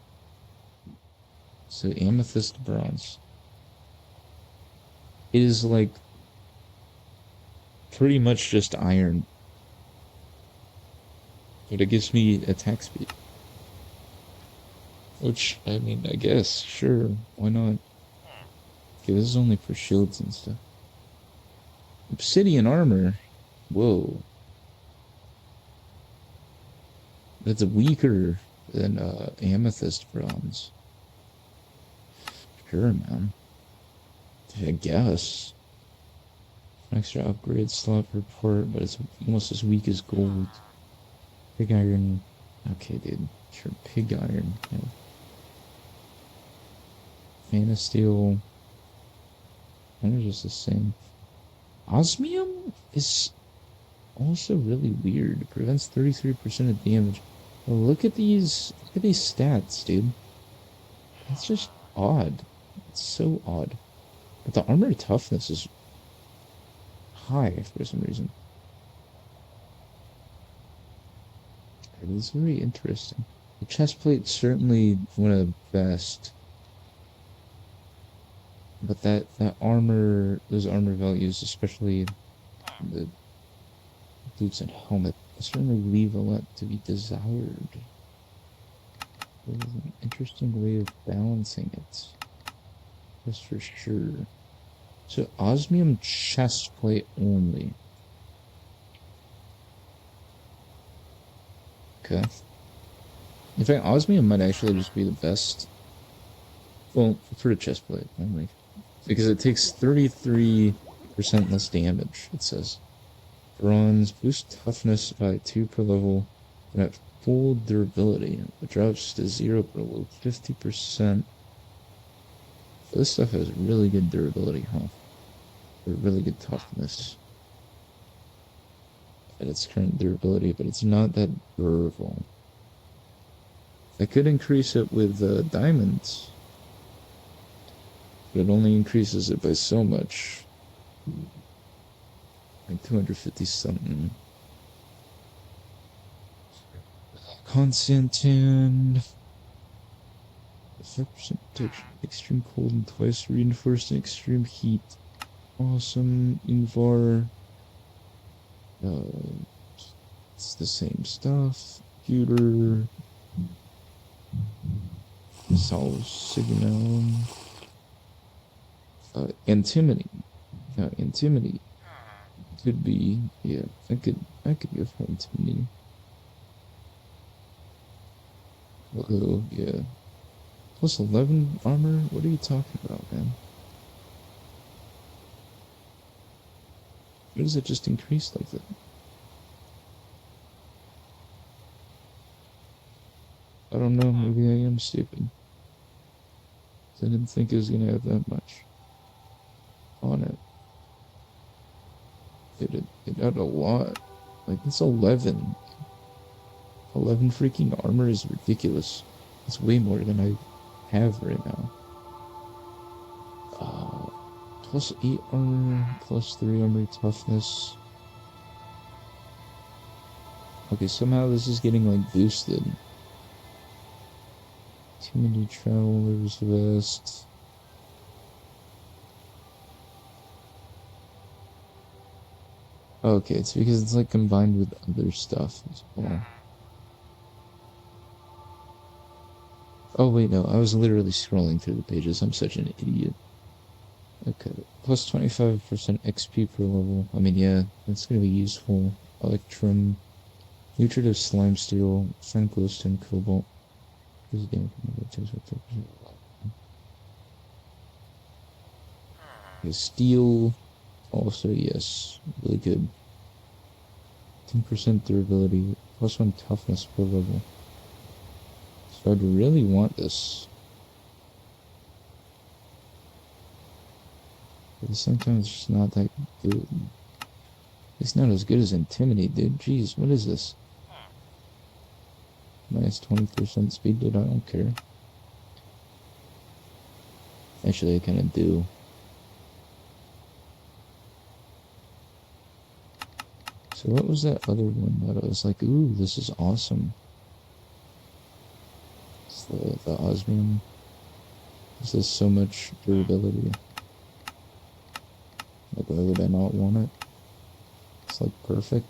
So amethyst bronze. It is like pretty much just iron. But it gives me attack speed. Which, I mean, I guess, sure, why not? Okay, this is only for shields and stuff. Obsidian armor? Whoa. That's weaker than amethyst bronze. Sure, man. I guess. Extra upgrade slot report, but it's almost as weak as gold. Pig iron. Okay, dude. Sure, pig iron. Yeah. Mana steel. They're just the same. Osmium is also really weird. It prevents 33% of damage. Well, look at these stats, dude. That's just odd. It's so odd. But the armor toughness is high for some reason. It is very interesting. The chest plate's certainly one of the best. But that armor, those armor values, especially the boots and helmet, certainly leave a lot to be desired. It was an interesting way of balancing it. That's for sure. So osmium chest plate only. Okay. In fact, osmium might actually just be the best. Well, for the chest plate only. Because it takes 33% less damage, it says. Bronze boosts toughness by 2 per level and at full durability. It drops to 0 per level, 50%. So this stuff has really good durability, huh? Or really good toughness at its current durability, but it's not that durable. I could increase it with diamonds, but it only increases it by so much. Like 250 something. Constantin. 5% protection, extreme cold and twice reinforced in extreme heat. Awesome. Invar. It's the same stuff. Computer. Solve signal. Antimony. Now, antimony could be, yeah, I could go for antimony. Although, yeah. Plus 11 armor? What are you talking about, man? Why does it just increase like that? I don't know, maybe I am stupid. I didn't think it was gonna have that much on it. It had a lot. Like, it's 11. 11 freaking armor is ridiculous. It's way more than I have right now. Plus 8 armor, plus 3 armor toughness. Okay, somehow this is getting, like, boosted. Too many travelers vest. Okay, it's because it's, like, combined with other stuff as well. Oh, wait, no, I was literally scrolling through the pages. I'm such an idiot. Okay, plus 25% XP per level. I mean, yeah, that's gonna be useful. Electrum, nutritive slime steel, friend glowstone cobalt. Okay, steel, also, yes, really good. 10% durability, plus 1 toughness per level. So I'd really want this. But sometimes it's just not that good. It's not as good as Intimidate, dude. Jeez, what is this? Minus 20% speed, dude. I don't care. Actually, I kind of do. So what was that other one that I was like, ooh, this is awesome? It's the osmium. This has so much durability. Like, why would I not want it? It's like perfect.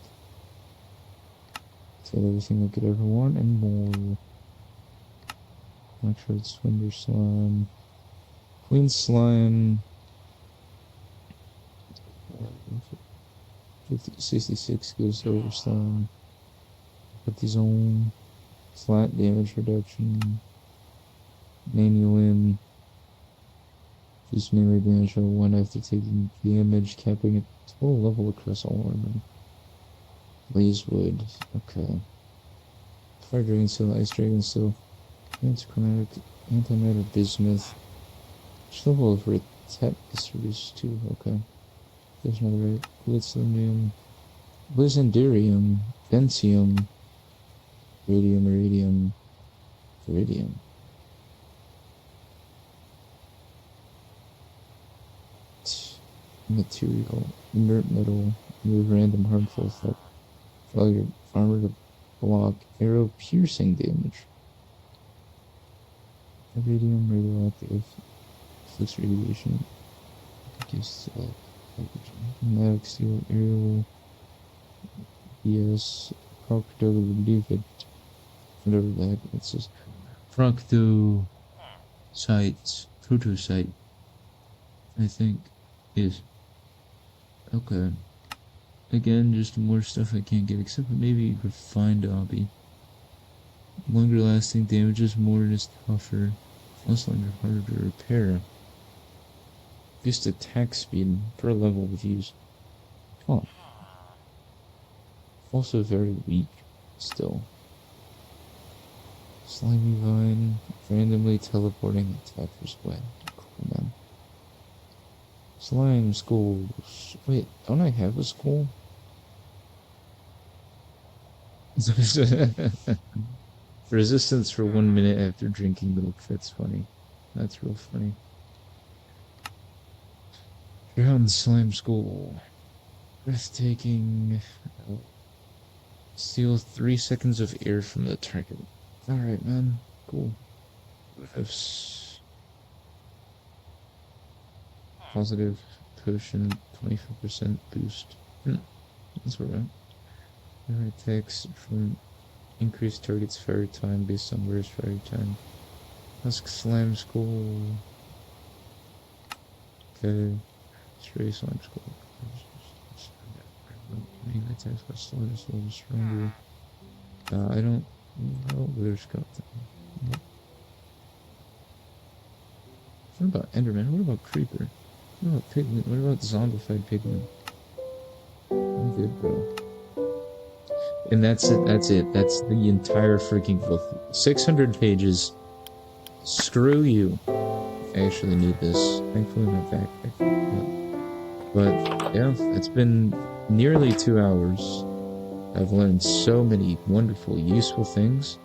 It's got everything I could ever want and more. Blackshard, Swindler Slime, Queen Slime, 66 goes over Slime, put these on, flat damage reduction, Manuin, just melee damage on 1 after taking damage, capping a total level across all armor. Blazewood, okay. Fire Dragon Steel, Ice Dragon Steel, Antichromatic, Antimatter Bismuth. Which level of attack is reduced to? Okay. There's another right. Blitzlinium, Blizendirium, Bentium, Radium, Iridium, Viridium. Material, inert metal, remove random harmful effect. Allow your armor to block arrow piercing damage. Iridium, radioactive, fixed radiation. Gives magnetic steel, aerial, ES, procto, leave it. Whatever the heck it says. Procto sites, protosite, I think, is. Okay. Again, just more stuff I can't get, except for maybe refined obby. Longer lasting damages, more and is tougher. Less longer, harder to repair. Boost attack speed per level of use. Huh. Also very weak, still. Slimy Vine, randomly teleporting attack for sweat. Cool, man. Slime schools. Wait, don't I have a school? Resistance for 1 minute after drinking milk. That's funny. That's real funny. Ground Slime School. Breathtaking. Steal 3 seconds of air from the target. Alright, man. Cool. Positive potion, 25% boost. That's alright. Alright, text from increased target's fire time based on where's fire time. Husk Slime School. Okay. Stray Slime School. Attacks by slowest, a little stronger. I don't know where Scout. What about Enderman? What about Creeper? What about Pigman? What about zombified Pigman? I'm good, bro. And that's it. That's it. That's the entire freaking book. 600 pages. Screw you. I actually need this. Thankfully, my backpack. But yeah, it's been nearly 2 hours. I've learned so many wonderful, useful things.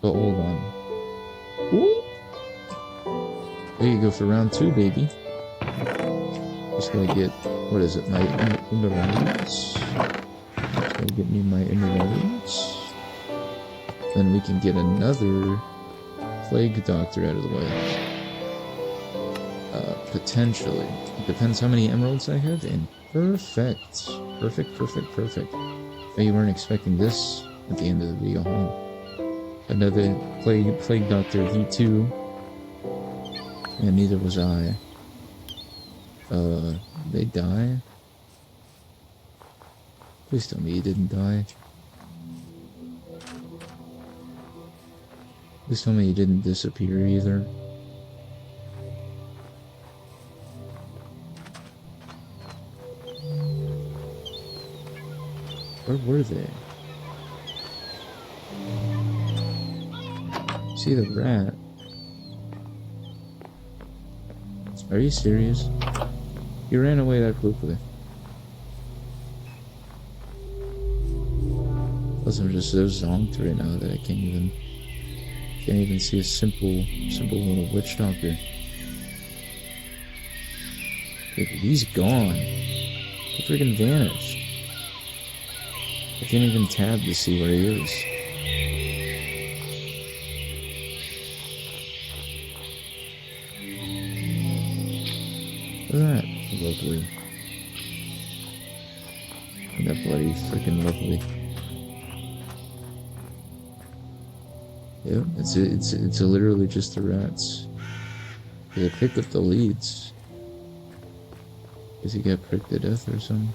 But hold on. Ooh. There you go for round 2, baby. Just gotta get, what is it, my emeralds. Just gotta get me my emeralds. Then we can get another plague doctor out of the way. Potentially. Depends how many emeralds I have, and perfect. Perfect, perfect, perfect. But you weren't expecting this at the end of the video, huh? Another plague doctor V2. And neither was I. They die? Please tell me you didn't die. Please tell me you didn't disappear either. Where were they? See the rat? Are you serious? You ran away that quickly. Plus I'm just so zonked right now that I can't even see a simple little witch doctor. Dude, he's gone. He freaking vanished. I can't even tab to see where he is. Look at that. Lovely. Isn't that bloody freaking lovely? Yep, it's literally just the rats. They picked up the leads. Guess he got pricked to death or something.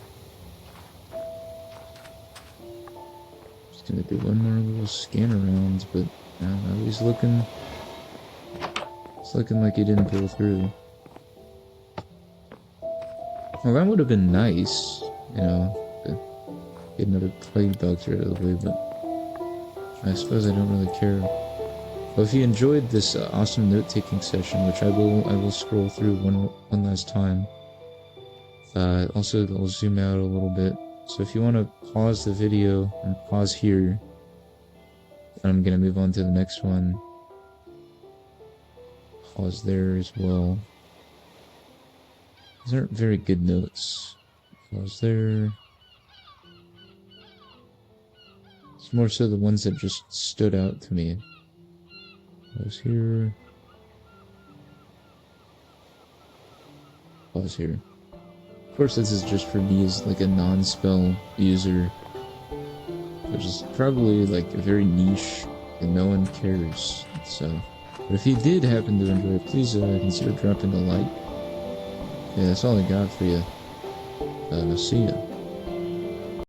Just gonna do one more little scan around, but now he's looking. It's looking like he didn't pull through. Well, that would have been nice, you know, to get another plague doctor out of the way, but I suppose I don't really care. Well, if you enjoyed this awesome note-taking session, which I will scroll through one last time. Also, I'll zoom out a little bit. So if you want to pause the video and pause here, and I'm gonna move on to the next one. Pause there as well. These aren't very good notes. Pause there. It's more so the ones that just stood out to me. Pause here. Pause here. Of course, this is just for me as like a non-spell user, which is probably like a very niche and no one cares. So, but if you did happen to enjoy it, please consider dropping a like. Yeah, that's all I got for you. See ya.